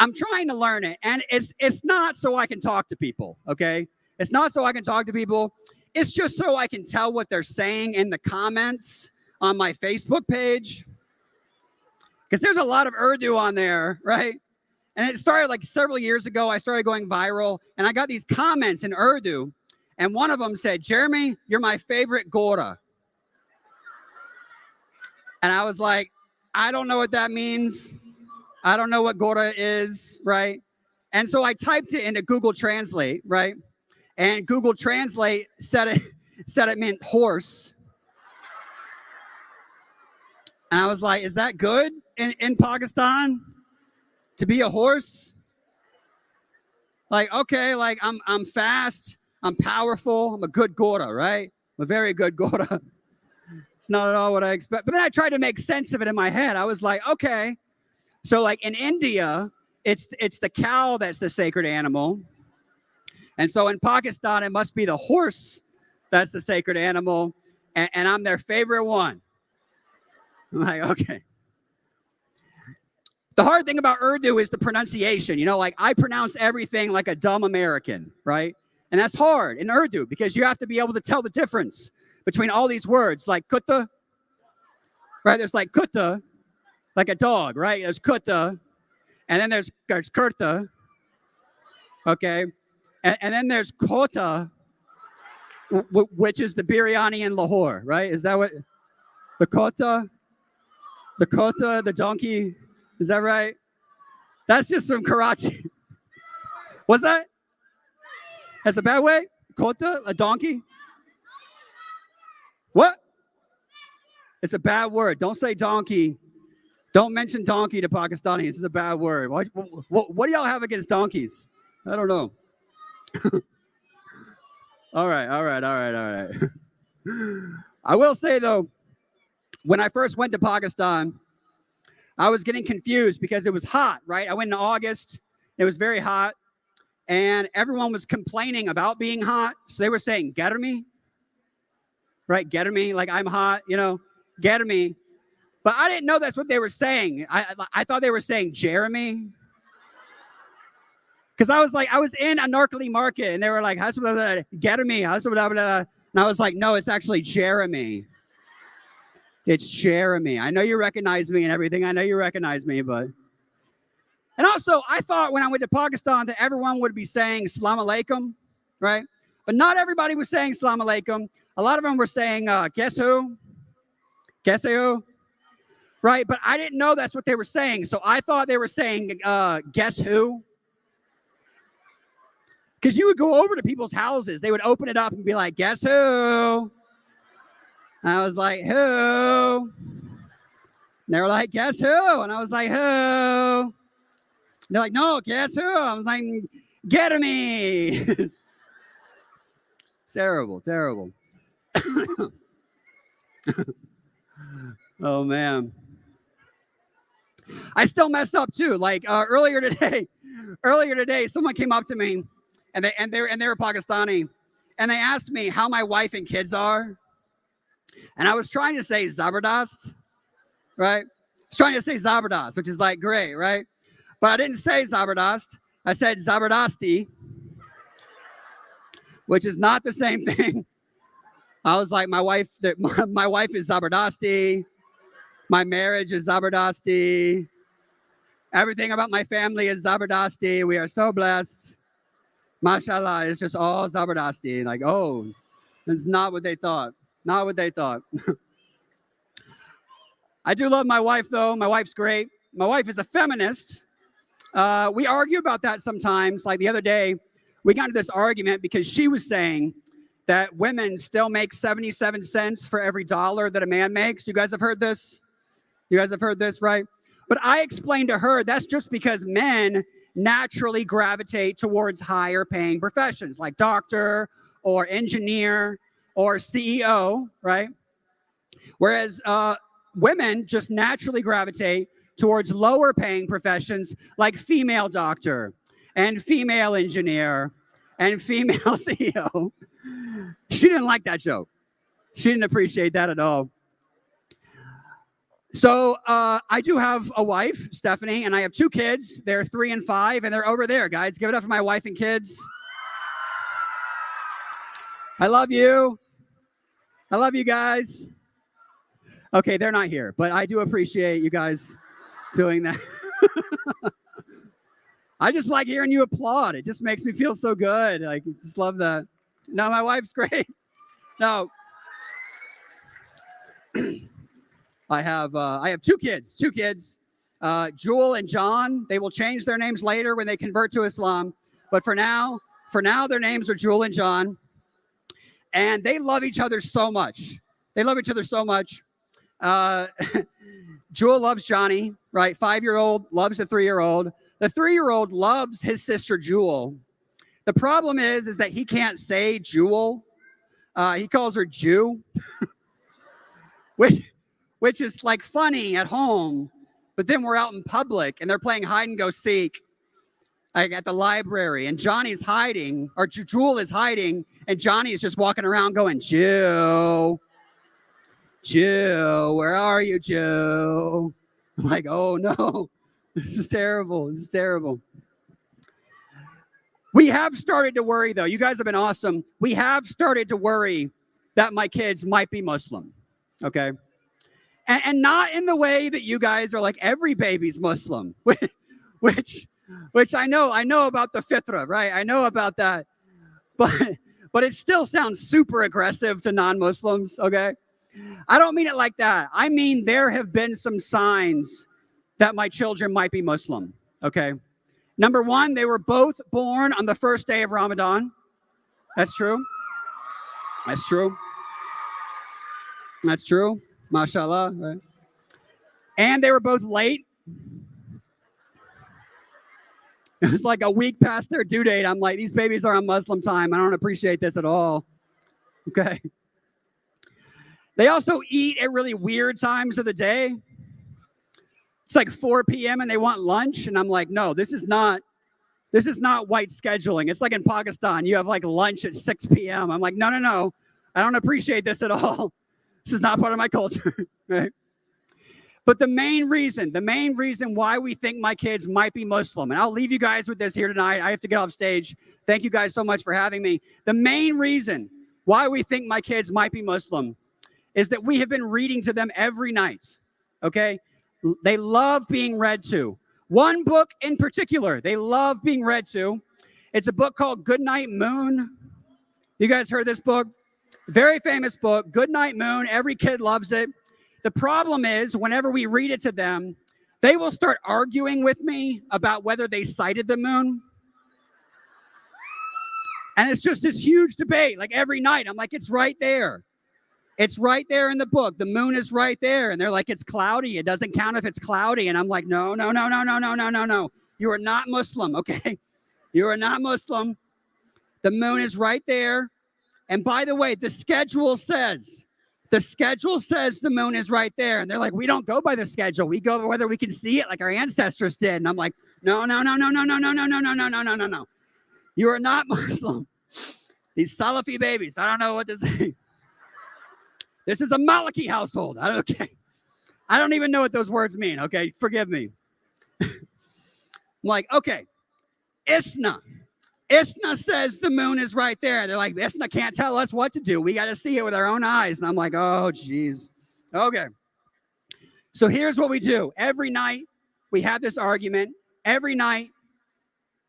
I'm trying to learn it. And it's not so I can talk to people, okay? It's not so I can talk to people. It's just so I can tell what they're saying in the comments on my Facebook page. Because there's a lot of Urdu on there, right? And it started like several years ago. I started going viral, and I got these comments in Urdu. And one of them said, Jeremy, you're my favorite Gora. And I was like, I don't know what that means. I don't know what Gora is, right? And so I typed it into Google Translate, right? And Google Translate said it meant horse. And I was like, is that good in Pakistan to be a horse? Like, okay, like I'm fast, I'm powerful, I'm a good Gora, right? I'm a very good Gora. It's not at all what I expect. But then I tried to make sense of it in my head. I was like, okay. So like in India, it's the cow that's the sacred animal. And so in Pakistan, it must be the horse that's the sacred animal. And I'm their favorite one. I'm like, okay. The hard thing about Urdu is the pronunciation. You know, like I pronounce everything like a dumb American, right? And that's hard in Urdu because you have to be able to tell the difference between all these words, like kutta, right? There's like kutta, like a dog, right? There's kutta, and then there's kurta, okay? And then there's kota, which is the biryani in Lahore, right? Is that what, the kota, the donkey, is that right? That's just from Karachi. What's that? That's a bad way? Kota, a donkey? What? It's a bad word. Don't say donkey. Don't mention donkey to Pakistanis. It's a bad word. What do y'all have against donkeys? I don't know. All right. I will say, though, when I first went to Pakistan, I was getting confused because it was hot, right? I went in August. It was very hot. And everyone was complaining about being hot. So they were saying, Garmi, right? Garmi, like I'm hot, you know, Garmi. But I didn't know that's what they were saying. I thought they were saying Jeremy. Because I was in Anarkali Market and they were like, Garmi, and I was like, no, it's actually Jeremy. It's Jeremy. I know you recognize me and everything. I know you recognize me, but. And also, I thought when I went to Pakistan that everyone would be saying Salam Alaikum, right? But not everybody was saying Salam Alaikum. A lot of them were saying, guess who? Guess who? Right? But I didn't know that's what they were saying. So I thought they were saying, guess who? Because you would go over to people's houses. They would open it up and be like, guess who? And I was like, who? And they were like, guess who? And I was like, who? They're like, no, guess who? I was like, get me. Terrible. Oh, man. I still messed up, too. Like earlier today, someone came up to me and they were Pakistani. And they asked me how my wife and kids are. And I was trying to say Zabardast, right? I was trying to say Zabardast, which is like great, right? But I didn't say Zabardast. I said Zabardasti, which is not the same thing. I was like, my wife is Zabardasti. My marriage is Zabardasti. Everything about my family is Zabardasti. We are so blessed. Mashallah, it's just all Zabardasti. Like, oh, that's not what they thought. Not what they thought. I do love my wife, though. My wife's great. My wife is a feminist. We argue about that sometimes. Like the other day, we got into this argument because she was saying that women still make 77 cents for every dollar that a man makes. You guys have heard this? You guys have heard this, right? But I explained to her that's just because men naturally gravitate towards higher paying professions like doctor or engineer or CEO, right? Whereas women just naturally gravitate towards lower paying professions like female doctor and female engineer and female CEO. She didn't like that joke. She didn't appreciate that at all. So I do have a wife, Stephanie, and I have 2 kids. They're 3 and 5, and they're over there, guys. Give it up for my wife and kids. I love you. I love you guys. Okay, they're not here, but I do appreciate you guys doing that. I just like hearing you applaud. It just makes me feel so good. Like, I just love that. No, my wife's great. No. I have 2 kids. Jewel and John. They will change their names later when they convert to Islam. But for now, their names are Jewel and John. And they love each other so much. Jewel loves Johnny, right? 5-year-old loves the 3-year-old. The 3-year-old loves his sister Jewel. The problem is that he can't say Jewel. He calls her Jew, which is like funny at home, but then we're out in public and they're playing hide and go seek, like at the library, and Johnny's hiding, or Jewel is hiding, and Johnny is just walking around going, Jew, where are you, Jew? I'm like, oh no, this is terrible. We have started to worry, though. You guys have been awesome. We have started to worry that my kids might be Muslim, okay? And not in the way that you guys are like, every baby's Muslim, which I know about the fitra, right? I know about that, but it still sounds super aggressive to non-Muslims, okay? I don't mean it like that. I mean, there have been some signs that my children might be Muslim, okay? Number 1, they were both born on the first day of Ramadan. That's true. Mashallah, right? And they were both late. It was like a week past their due date. I'm like, these babies are on Muslim time. I don't appreciate this at all. Okay. They also eat at really weird times of the day. It's like 4 p.m. and they want lunch. And I'm like, no, this is not white scheduling. It's like in Pakistan, you have like lunch at 6 p.m. I'm like, no. I don't appreciate this at all. This is not part of my culture, right? But the main reason why we think my kids might be Muslim, and I'll leave you guys with this here tonight. I have to get off stage. Thank you guys so much for having me. The main reason why we think my kids might be Muslim is that we have been reading to them every night, okay? They love being read to. One book in particular they love being read to. It's a book called Goodnight Moon. You guys heard this book? Very famous book, Goodnight Moon. Every kid loves it. The problem is, whenever we read it to them, they will start arguing with me about whether they sighted the moon. And it's just this huge debate, like every night. I'm like, it's right there. It's right there in the book. The moon is right there. And they're like, it's cloudy. It doesn't count if it's cloudy. And I'm like, no. You are not Muslim, okay? You are not Muslim. The moon is right there. And by the way, the schedule says the moon is right there. And they're like, we don't go by the schedule. We go whether we can see it like our ancestors did. And I'm like, no. You are not Muslim. These Salafi babies, I don't know what to say. This is a Maliki household. I don't even know what those words mean. Okay, forgive me. I'm like, okay, ICNA says the moon is right there. They're like, ICNA can't tell us what to do. We got to see it with our own eyes. And I'm like, oh, geez. Okay. So here's what we do. Every night we have this argument. Every night,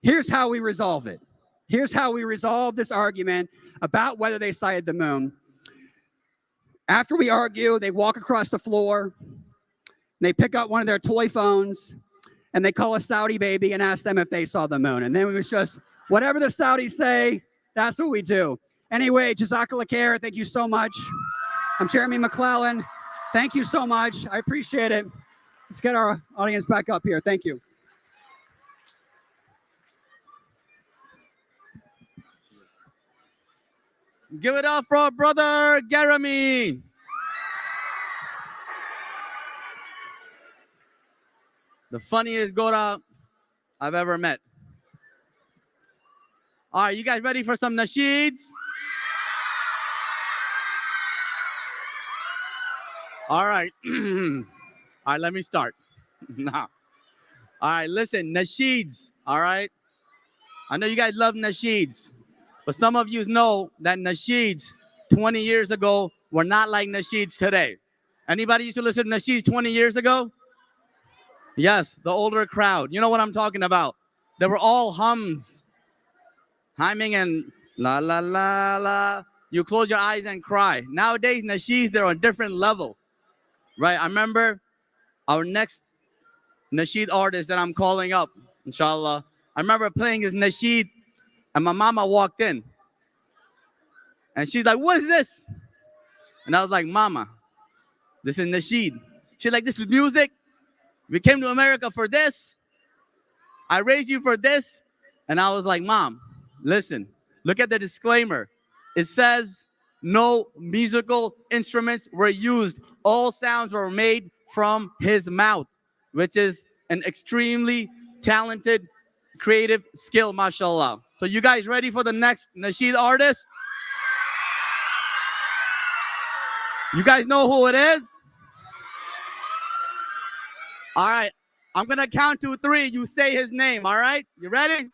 here's how we resolve it. Here's how we resolve this argument about whether they sighted the moon. After we argue, they walk across the floor. They pick up one of their toy phones, and they call a Saudi baby and ask them if they saw the moon. And then it was just, whatever the Saudis say, that's what we do. Anyway, Jazakallah khair. Thank you so much. I'm Jeremy Mclellan. Thank you so much. I appreciate it. Let's get our audience back up here. Thank you. Give it up for our brother, Jeremy. The funniest Gora I've ever met. All right, you guys ready for some Nasheeds? All right. All right, let me start. Nah. All right, listen, Nasheeds, all right? I know you guys love Nasheeds. But some of you know that Nasheeds 20 years ago were not like Nasheeds today. Anybody used to listen to Nasheeds 20 years ago? Yes, the older crowd. You know what I'm talking about. They were all hums, hymning and la la la la. You close your eyes and cry. Nowadays, Nasheeds, they're on a different level, right? I remember our next Nasheed artist that I'm calling up, inshallah. I remember playing his Nasheed, and my mama walked in. And she's like, what is this? And I was like, Mama, this is Nasheed. She's like, this is music. We came to America for this. I raised you for this. And I was like, Mom, listen, look at the disclaimer. It says no musical instruments were used. All sounds were made from his mouth, which is an extremely talented, creative skill, mashallah. So you guys ready for the next Nasheed artist? You guys know who it is? All right. I'm going to count to 3. You say his name, all right? You ready?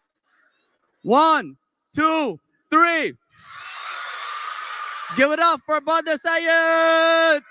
1, 2, 3. Give it up for Brother Siedd.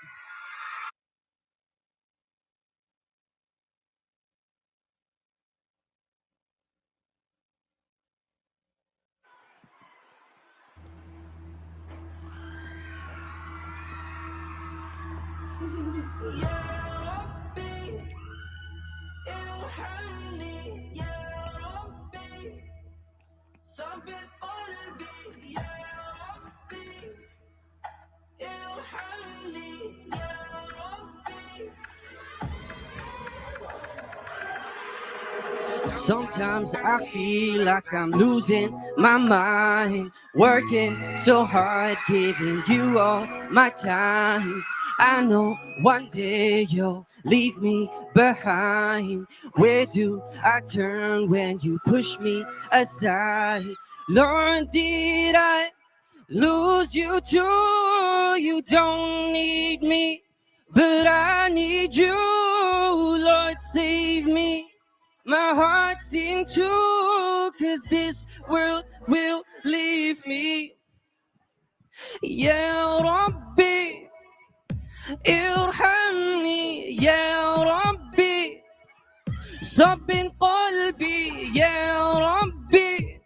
Sometimes I feel like I'm losing my mind, working so hard, giving you all my time. I know one day you'll leave me behind. Where do I turn when you push me aside? Lord, did I lose you too? You don't need me, but I need you. Lord, save me. My heart's in two, 'cause this world will leave me. Ya Rabbi, irhamni. Ya Rabbi, sabbin qalbi. Ya Rabbi,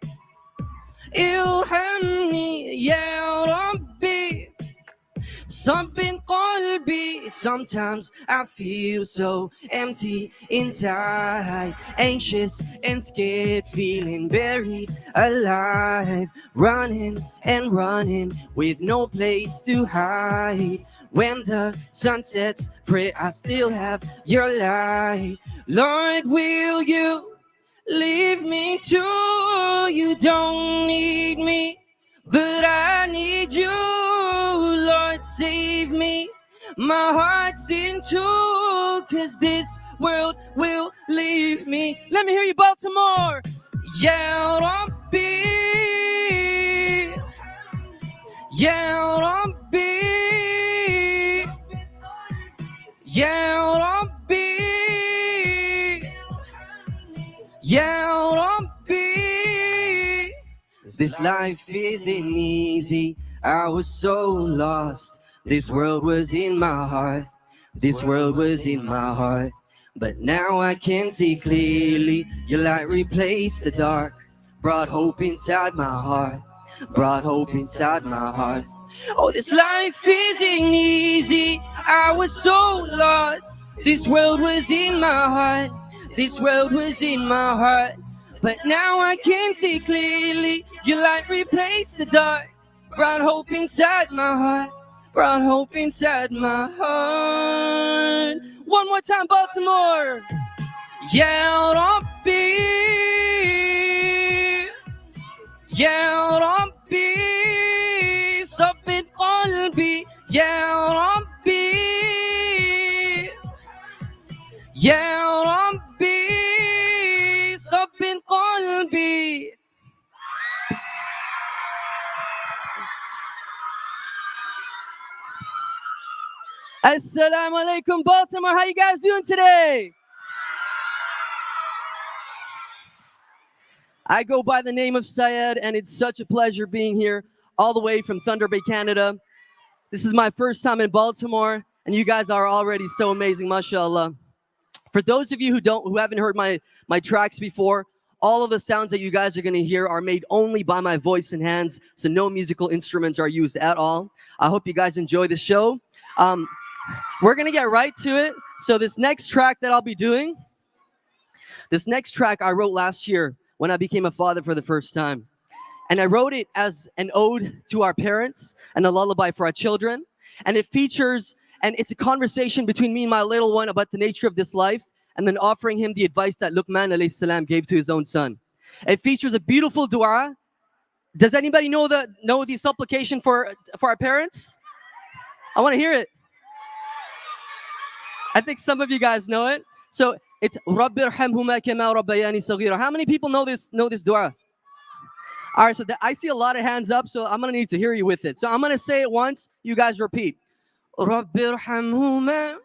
irhamni. Ya Rabbi, something qalbi. Sometimes I feel so empty inside, anxious and scared, feeling buried alive, running and running with no place to hide. When the sun sets, pray I still have your light. Lord, will you leave me too? You don't need me, but I need you. Lord, save me. My heart's in two, 'cause this world will leave me. Let me hear you, Baltimore. Ya Rabbi, Ya Rabbi, Ya Rabbi, Ya Rabbi. This life isn't easy. I was so lost. This world was in my heart. This world was in my heart. But now I can see clearly. Your light replaced the dark. Brought hope inside my heart. Brought hope inside my heart. Oh, this life isn't easy. I was so lost. This world was in my heart. This world was in my heart. But now I can see clearly. Your light replaced the dark. Brought hope inside my heart. Brought hope inside my heart. One more time, Baltimore. Ya Rabbi, Ya Rabbi, sabbit qalbi. Ya Rabbi, Ya Rabbi, sabbit qalbi. Assalamu alaikum, Baltimore. How you guys doing today? I go by the name of Siedd, and it's such a pleasure being here all the way from Thunder Bay, Canada. This is my first time in Baltimore, and you guys are already so amazing, mashallah. For those of you who haven't heard my tracks before, all of the sounds that you guys are going to hear are made only by my voice and hands, so no musical instruments are used at all. I hope you guys enjoy the show. We're going to get right to it. So this next track that I'll be doing, this next track I wrote last year when I became a father for the first time. And I wrote it as an ode to our parents and a lullaby for our children. And it features, and it's a conversation between me and my little one about the nature of this life, and then offering him the advice that Luqman alayhi salam gave to his own son. It features a beautiful dua. Does anybody know the supplication for our parents? I want to hear it. I think some of you guys know it. So it's Rabbi irhamhuma kama rabbayani saghira. How many people know this dua? All right, so I see a lot of hands up, so I'm going to need to hear you with it. So I'm going to say it once, you guys repeat. Rabbi irhamhuma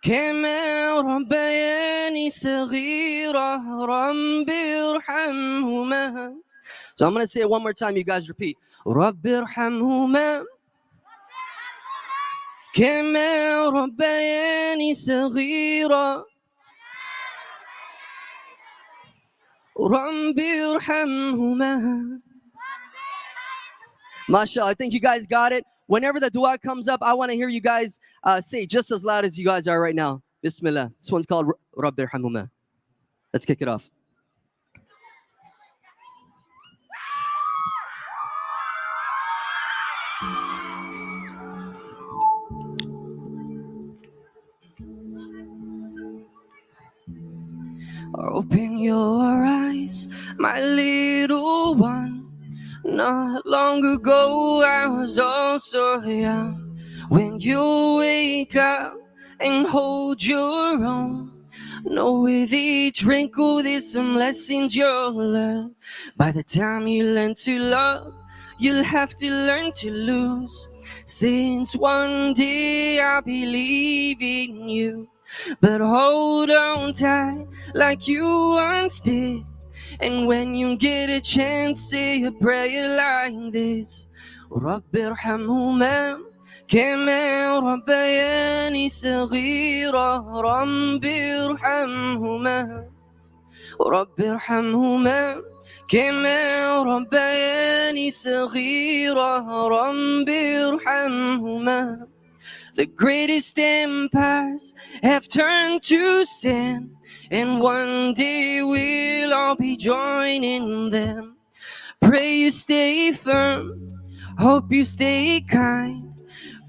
kama rabbayani saghira. Rabbi irhamhuma. So I'm going to say it one more time, you guys repeat. Rabbi irhamhuma كما ربياني صغيرا ربي ارحمهما. MashaAllah, I think you guys got it. Whenever the dua comes up, I want to hear you guys say just as loud as you guys are right now. Bismillah. This one's called Rabbi irhamhuma. Let's kick it off. Open your eyes, my little one. Not long ago I was also young. When you wake up and hold your own, know with each wrinkle there's some lessons you'll learn. By the time you learn to love, you'll have to learn to lose. Since one day I believe in you, but hold on tight like you once did. And when you get a chance, say a prayer like this. Rabbi irhamhuma kama rabbayani saghira. Rabbi irhamhuma Rabbi irhamhuma kama rabbayani saghira. Rabbi irhamhuma. The greatest empires have turned to sin, and one day we'll all be joining them. Pray you stay firm, hope you stay kind.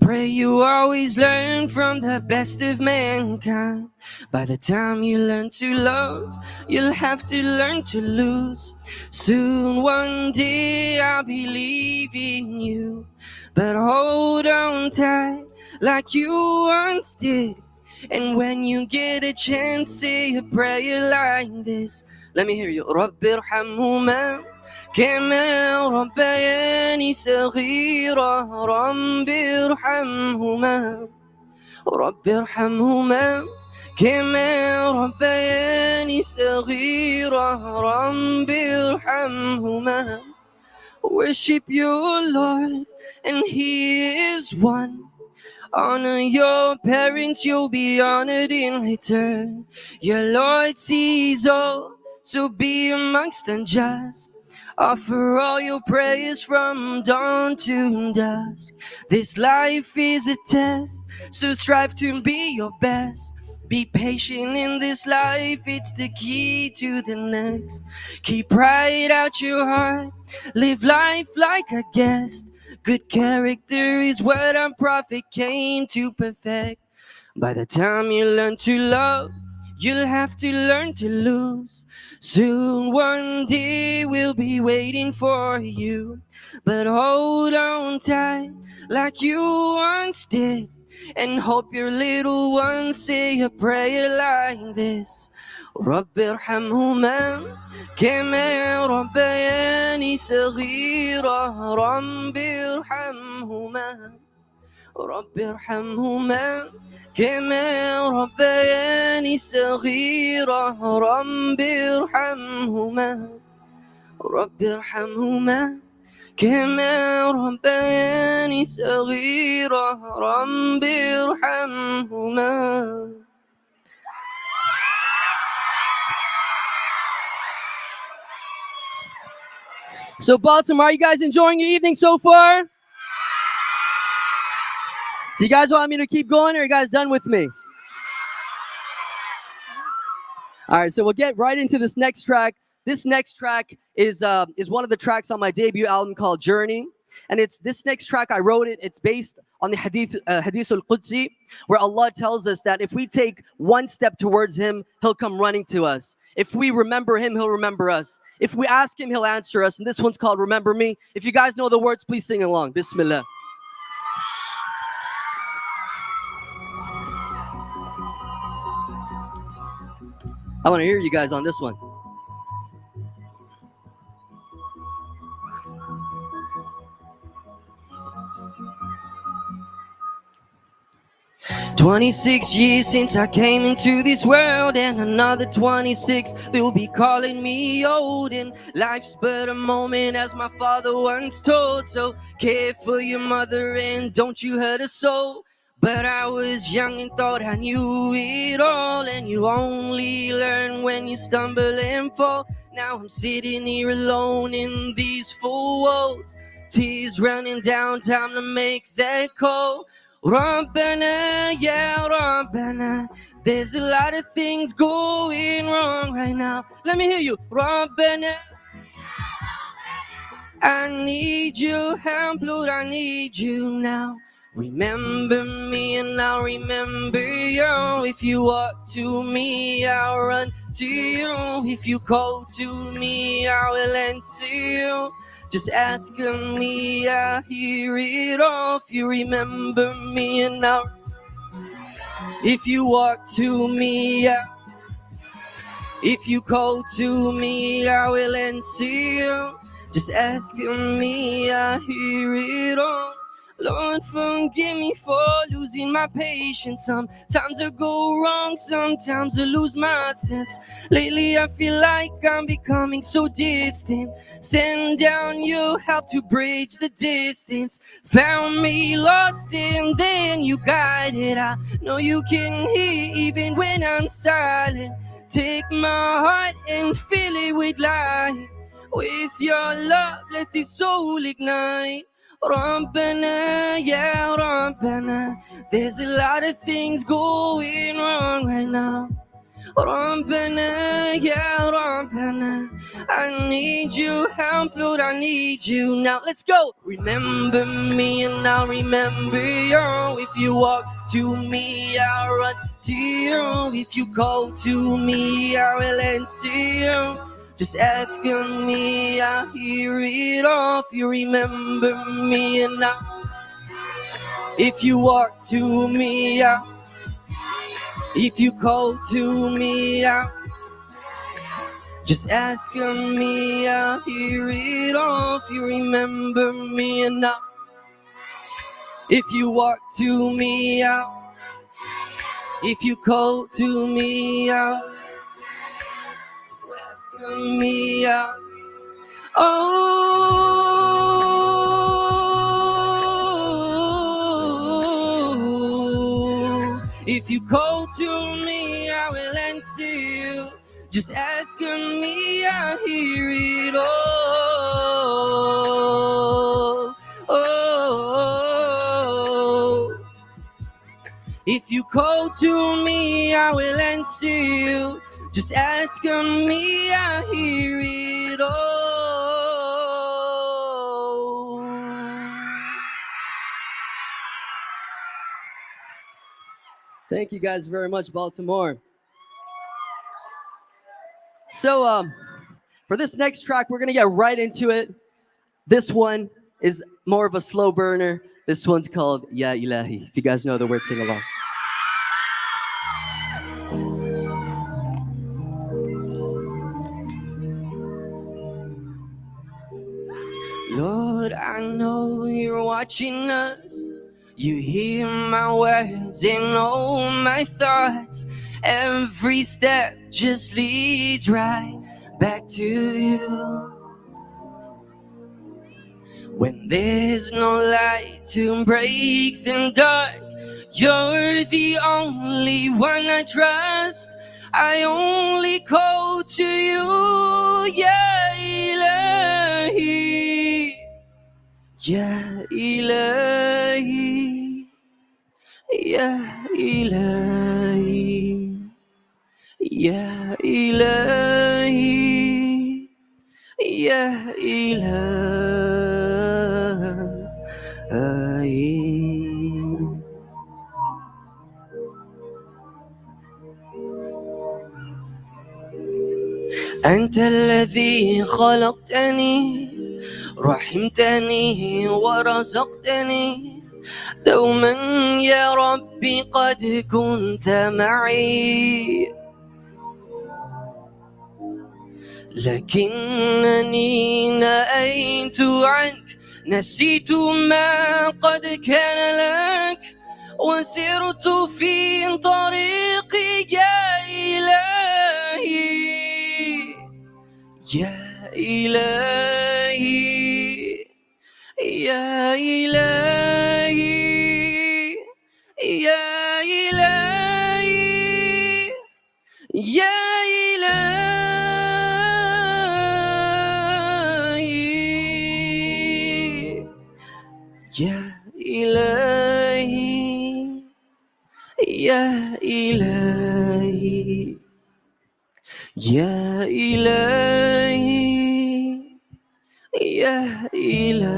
Pray you always learn from the best of mankind. By the time you learn to love, you'll have to learn to lose. Soon one day I'll believe in you, but hold on tight like you once did. And when you get a chance, say a prayer like this. Let me hear you. Rabbi irhamhuma kama rabbayani saghira. Rabbi irhamhuma Rabbi irhamhuma kama rabbayani saghira. Rabbi irhamhuma. Worship your Lord, and He is one. Honor your parents, you'll be honored in return. Your Lord sees all, so be amongst the just. Offer all your prayers from dawn to dusk. This life is a test, so strive to be your best. Be patient in this life, it's the key to the next. Keep pride out your heart, live life like a guest. Good character is what our prophet came to perfect. By the time you learn to love, you'll have to learn to lose. Soon one day we'll be waiting for you, but hold on tight like you once did, and hope your little ones say a prayer like this. Rabbi irhamhuma kama rabbayani saghira. Rabbi irhamhuma Rabbi irhamhuma kama rabbayani saghira. Rabbi irhamhuma رب ارحمهما كما ربياني صغيرا رب ارحمهما. So Baltimore, are you guys enjoying your evening so far? Do you guys want me to keep going, or are you guys done with me? All right, so we'll get right into this next track. This next track is one of the tracks on my debut album called Journey. And it's this next track, I wrote it. It's based on the Hadith al-Qudsi, where Allah tells us that if we take one step towards Him, He'll come running to us. If we remember Him, He'll remember us. If we ask Him, He'll answer us. And this one's called Remember Me. If you guys know the words, please sing along. Bismillah. I want to hear you guys on this one. "26 years since I came into this world, and another 26 they'll be calling me old. And life's but a moment, as my father once told. So care for your mother and don't you hurt her soul. But I was young and thought I knew it all, and you only learn when you stumble and fall. Now I'm sitting here alone in these four walls, tears running down, time to make that call. Rabbana, ya Rabbana, there's a lot of things going wrong right now. Let me hear you. Rabbana, I need your help, Lord, I need you now. Remember me and I'll remember you. If you walk to me, I'll run to you. If you call to me, I will answer you. Just ask me, I'll hear it all. If you remember me and I'll. If you walk to me, if you call to me, I will answer you. Just ask me, I hear it all. Lord, forgive me for losing my patience. Sometimes I go wrong, sometimes I lose my sense. Lately I feel like I'm becoming so distant. Send down your help to bridge the distance. Found me lost and then you guided. I know you can hear even when I'm silent. Take my heart and fill it with light. With your love, let this soul ignite. Rabbana, ya Rabbana, there's a lot of things going wrong right now. Rabbana, ya Rabbana, I need your help, Lord, I need you now. Let's go. Remember me and I'll remember you. If you walk to me, I'll run to you. If you call to me, I will answer you. Just ask me, I'll hear it all. If you remember me and if you walk to me, if you call to me, just ask me, I'll hear it all. If you remember me and if you walk to me, if you call to me, ask me, oh, if you call to me, I will answer you. Just ask me, I hear it all. Oh, if you call to me, I will answer you. Just ask me, I hear it all. Thank you guys very much, Baltimore. So, for this next track, we're gonna get right into it. This one is more of a slow burner. This one's called Ya Ilahi. If you guys know the words, sing along. Lord, I know you're watching us. You hear my words and know my thoughts. Every step just leads right back to you. When there's no light to break the dark, you're the only one I trust. I only call to you, Ya Ilahi, Ya Ilahi, Ya Ilahi, Ya Ilahi, Ya Ilahi. أنت الذي خلقتني، رحمتني ورزقتني، دوما يا ربي قد كنت معي، لكنني نأيت عنك، نسيت ما قد كان لك، وسرت في طريقي يا إلهي، يا إلهي، يا إلهي، يا إلهي، يا إلهي، يا إلهي، يا إلهي، يا إلهي، يا إلهي.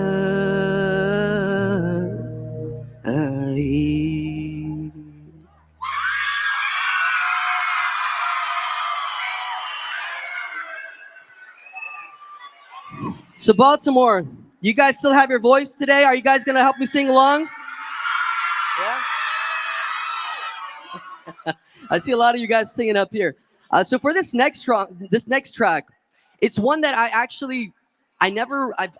So Baltimore, you guys still have your voice today? Are you guys gonna help me sing along? Yeah. I see a lot of you guys singing up here. So for this next track, it's one that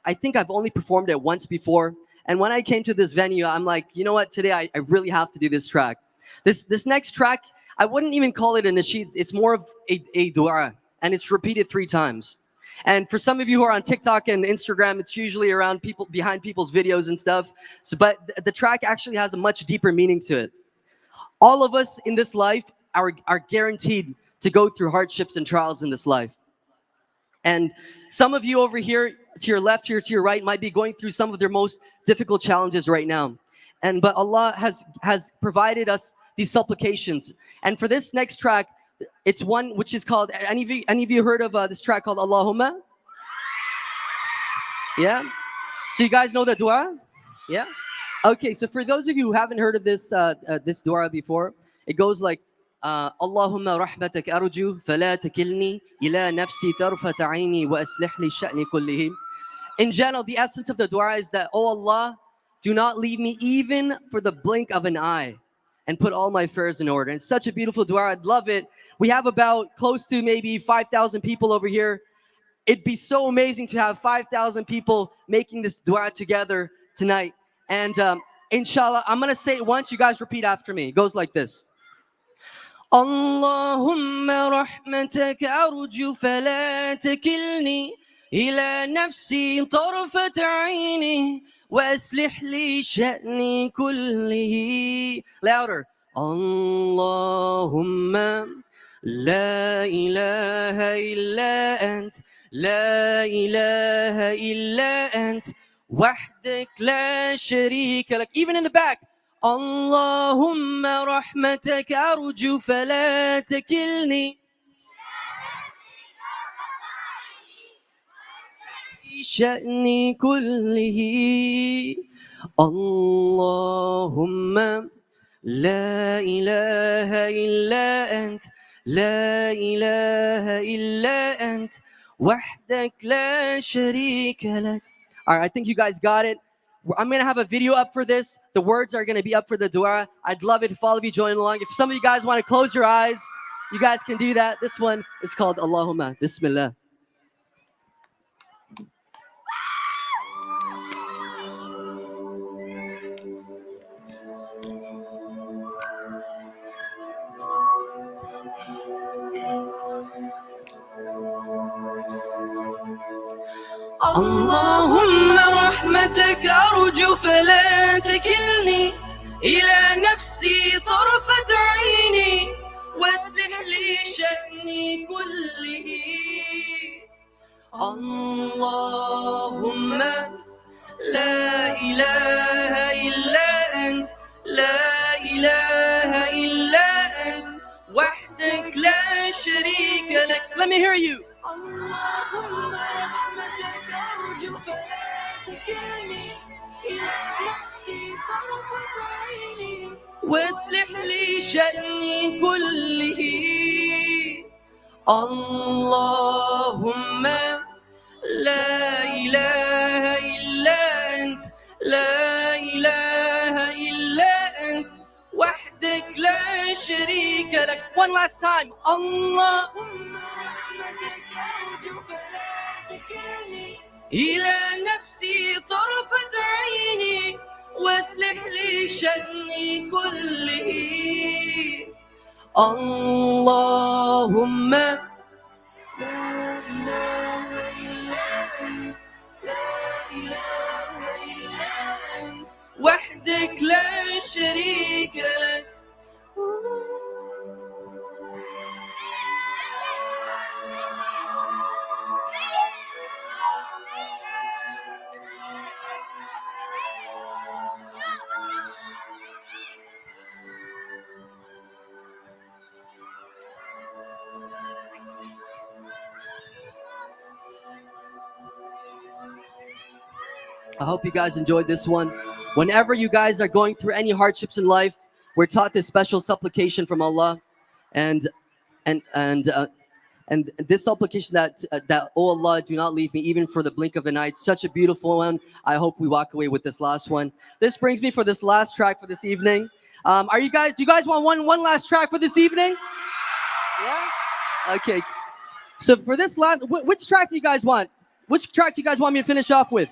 I think I've only performed it once before. And when I came to this venue, I'm like, you know what? Today I really have to do this track. This next track, I wouldn't even call it a nasheed. It's more of a dua, and it's repeated 3 times. And for some of you who are on TikTok and Instagram, it's usually around people behind people's videos and stuff. So, but the track actually has a much deeper meaning to it. All of us in this life are guaranteed to go through hardships and trials in this life. And some of you over here, to your left, here to your right, might be going through some of their most difficult challenges right now. But Allah has provided us these supplications. And for this next track, it's one which is called, any of you heard of this track called Allahumma? Yeah? So you guys know the dua? Yeah? Okay, so for those of you who haven't heard of this this dua before, it goes like, Allahumma rahmatak arju fala takilni ila nafsi tarfat aini wa aslih li sha'ni kullihi. In general, the essence of the dua is that, oh Allah, do not leave me even for the blink of an eye, and put all my affairs in order. It's such a beautiful dua. I'd love it. We have about close to maybe 5,000 people over here. It'd be so amazing to have 5,000 people making this dua together tonight. And inshallah, I'm going to say it once. You guys repeat after me. It goes like this. Allahumma rahmatak arju fala takilni ila nafsi tarfat aini wa aslih li sha'ni kullihi. Louder. Allahumma la ilaha illa ant, la ilaha illa ant, وحدك لا شريك لك. Even in the back. اللهم رحمتك أرجو فلا تكلني شأني كله. اللهم لا إله إلا أنت، لا إله إلا أنت وحدك لا شريك لك. All right, I think you guys got it. I'm going to have a video up for this. The words are going to be up for the dua. I'd love it if all of you join along. If some of you guys want to close your eyes, you guys can do that. This one is called Allahumma. Bismillah. اللهم رحمتك أرجو فلا تكلني إلى نفسي طرفة عيني واسع لي شأني كله اللهم لا إله إلا أنت لا إله إلا أنت وحدك لا شريك لك. Let me hear you. اللهم رحمتك أرجو فلا تكلني إلى نفسي طرفة عيني واصلح لي شأني كله اللهم لا إله إلا أنت لا إله إلا أنت وحدك لا شريك لك. One last time. اللهم رحمتك أرجو فلا تكلني إلى نفسي طرفة عيني واصلح لي شأني كله اللهم لا إله إلا أنت لا إله إلا أنت وحدك لا شريك لك. I hope you guys enjoyed this one. Whenever you guys are going through any hardships in life, we're taught this special supplication from Allah, and this supplication that oh Allah, do not leave me even for the blink of an eye. It's such a beautiful one. I hope we walk away with this last one. This brings me for this last track for this evening. Do you guys want one last track for this evening? Yeah. Okay. So for this last, which track do you guys want? Which track do you guys want me to finish off with?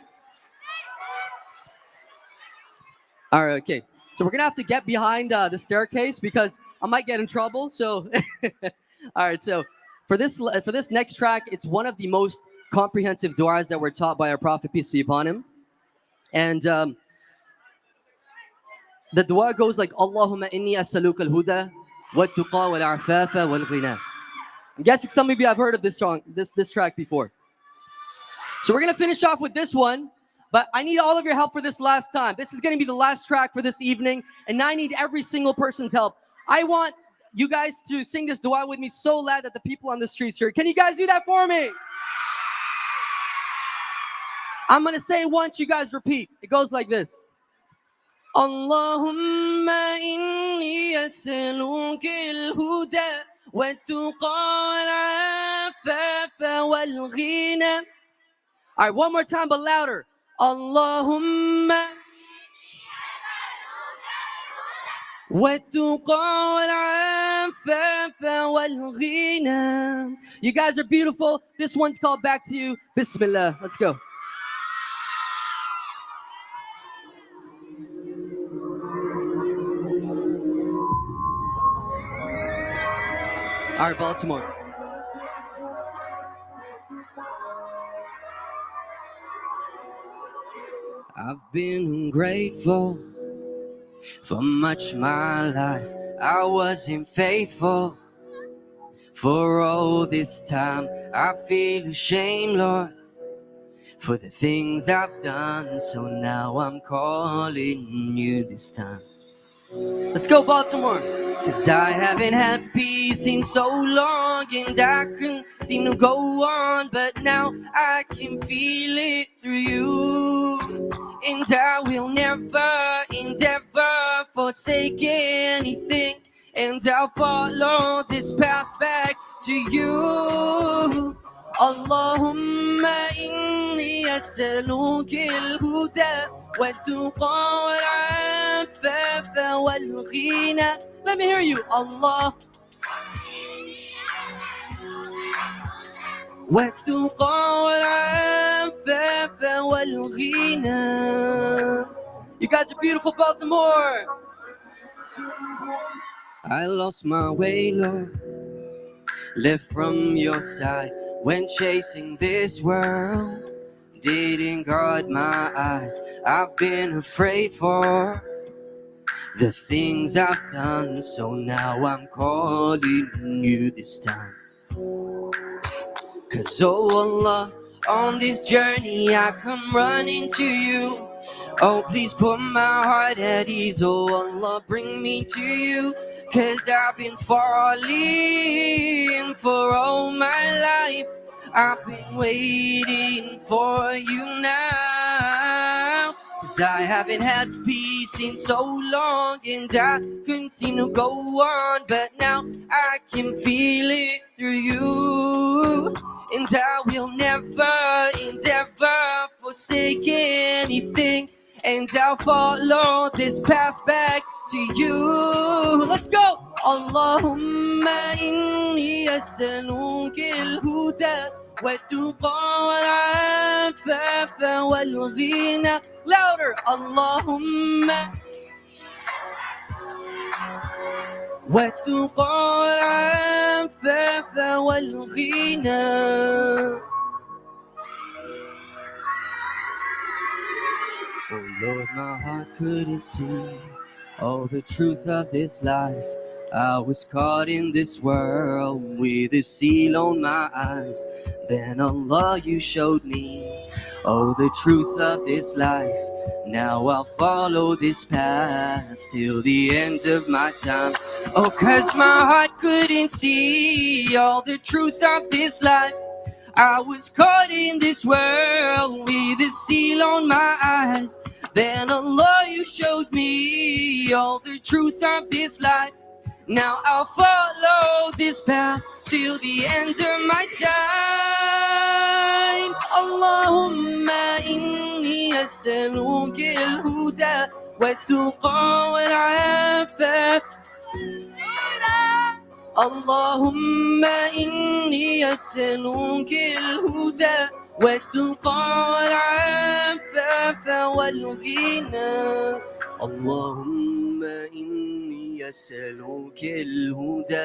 All right, okay. So we're gonna have to get behind the staircase because I might get in trouble. So, all right. So for this next track, it's one of the most comprehensive du'as that were taught by our Prophet, peace be upon him, and the du'a goes like, Allahumma inni as'aluka al-huda wat-tuqa wal-afafa wal-ghina. I'm guessing some of you have heard of this song, this track before. So we're gonna finish off with this one. But I need all of your help for this last time. This is going to be the last track for this evening, and I need every single person's help. I want you guys to sing this dua with me so loud that the people on the streets hear. Can you guys do that for me? I'm going to say it once, you guys repeat. It goes like this. Allahumma inni as'aluka al-huda wat-tuqa wal-afafa wal-ghina. All right, one more time, but louder. Allahumma wat-tuqa wal-afafa wal-ghina. You guys are beautiful. This one's called Back to You. Bismillah. Let's go. All right, Baltimore. I've been ungrateful for much my life. I wasn't faithful for all this time. I feel ashamed, Lord, for the things I've done. So now I'm calling you this time. Let's go, Baltimore. 'Cause I haven't had peace in so long, and I couldn't seem to go on, but now I can feel it through you. And I will never endeavor forsake anything, and I'll follow this path back to you. Allahumma inni as'aluka al-huda wat-tuqa wal-afafa wal-ghina. Let me hear you. Allah. Wat-tuqa wal-afafa wal-ghina. You guys are beautiful, Baltimore. I lost my way, Lord, left from your side when chasing this world. didn't guard my eyes. I've been afraid for the things I've done, so now I'm calling you this time. 'Cause oh Allah, on this journey I come running to you. Oh, please put my heart at ease. Oh Allah, bring me to you. 'Cause I've been falling for all my life. I've been waiting for you now. 'Cause I haven't had peace in so long, and I couldn't seem to go on. But now I can feel it through you. And I will never, ever forsake anything. And I'll follow this path back to you. Let's go! Allahumma inni as'aluka al-huda والتقى والعفاف والغنى. Louder! اللهم والتقى والعفاف والغنى. Oh Lord, my heart couldn't see all the truth of this life. I was caught in this world with a seal on my eyes. Then Allah, you showed me oh the truth of this life. Now I'll follow this path till the end of my time. Oh, 'cause my heart couldn't see all the truth of this life. I was caught in this world with a seal on my eyes. Then Allah, you showed me all the truth of this life. Now I'll follow this path till the end of my time. Allahumma inni as'aluka al-huda wat-tuqa wal-'afaf. Allahumma inni as'aluka al-huda wat-tuqa wal-'afaf wal-ghina. Allahumma inni as'aluka al-huda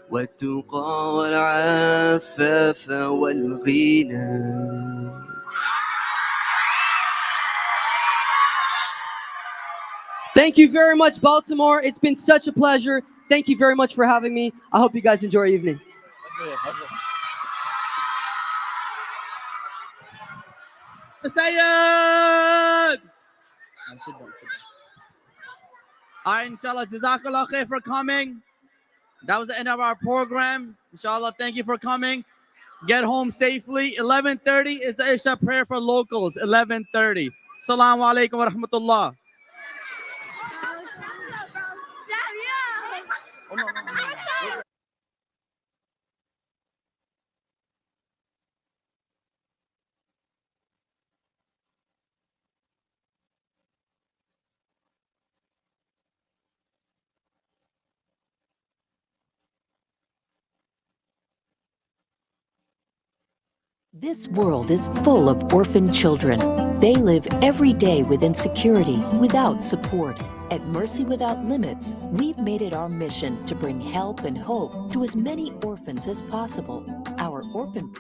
wat-tuqa wal-'afaf wal-ghina. Thank you very much, Baltimore. It's been such a pleasure. Thank you very much for having me. I hope you guys enjoy your evening. Siedd! Alright, inshallah, jazakallah khair for coming. That was the end of our program. Inshallah, thank you for coming. Get home safely. 11:30 is the Isha prayer for locals. 11:30. Assalamu alaikum wa rahmatullah. This world is full of orphan children. They live every day with insecurity, without support. At Mercy Without Limits, we've made it our mission to bring help and hope to as many orphans as possible. Our orphan program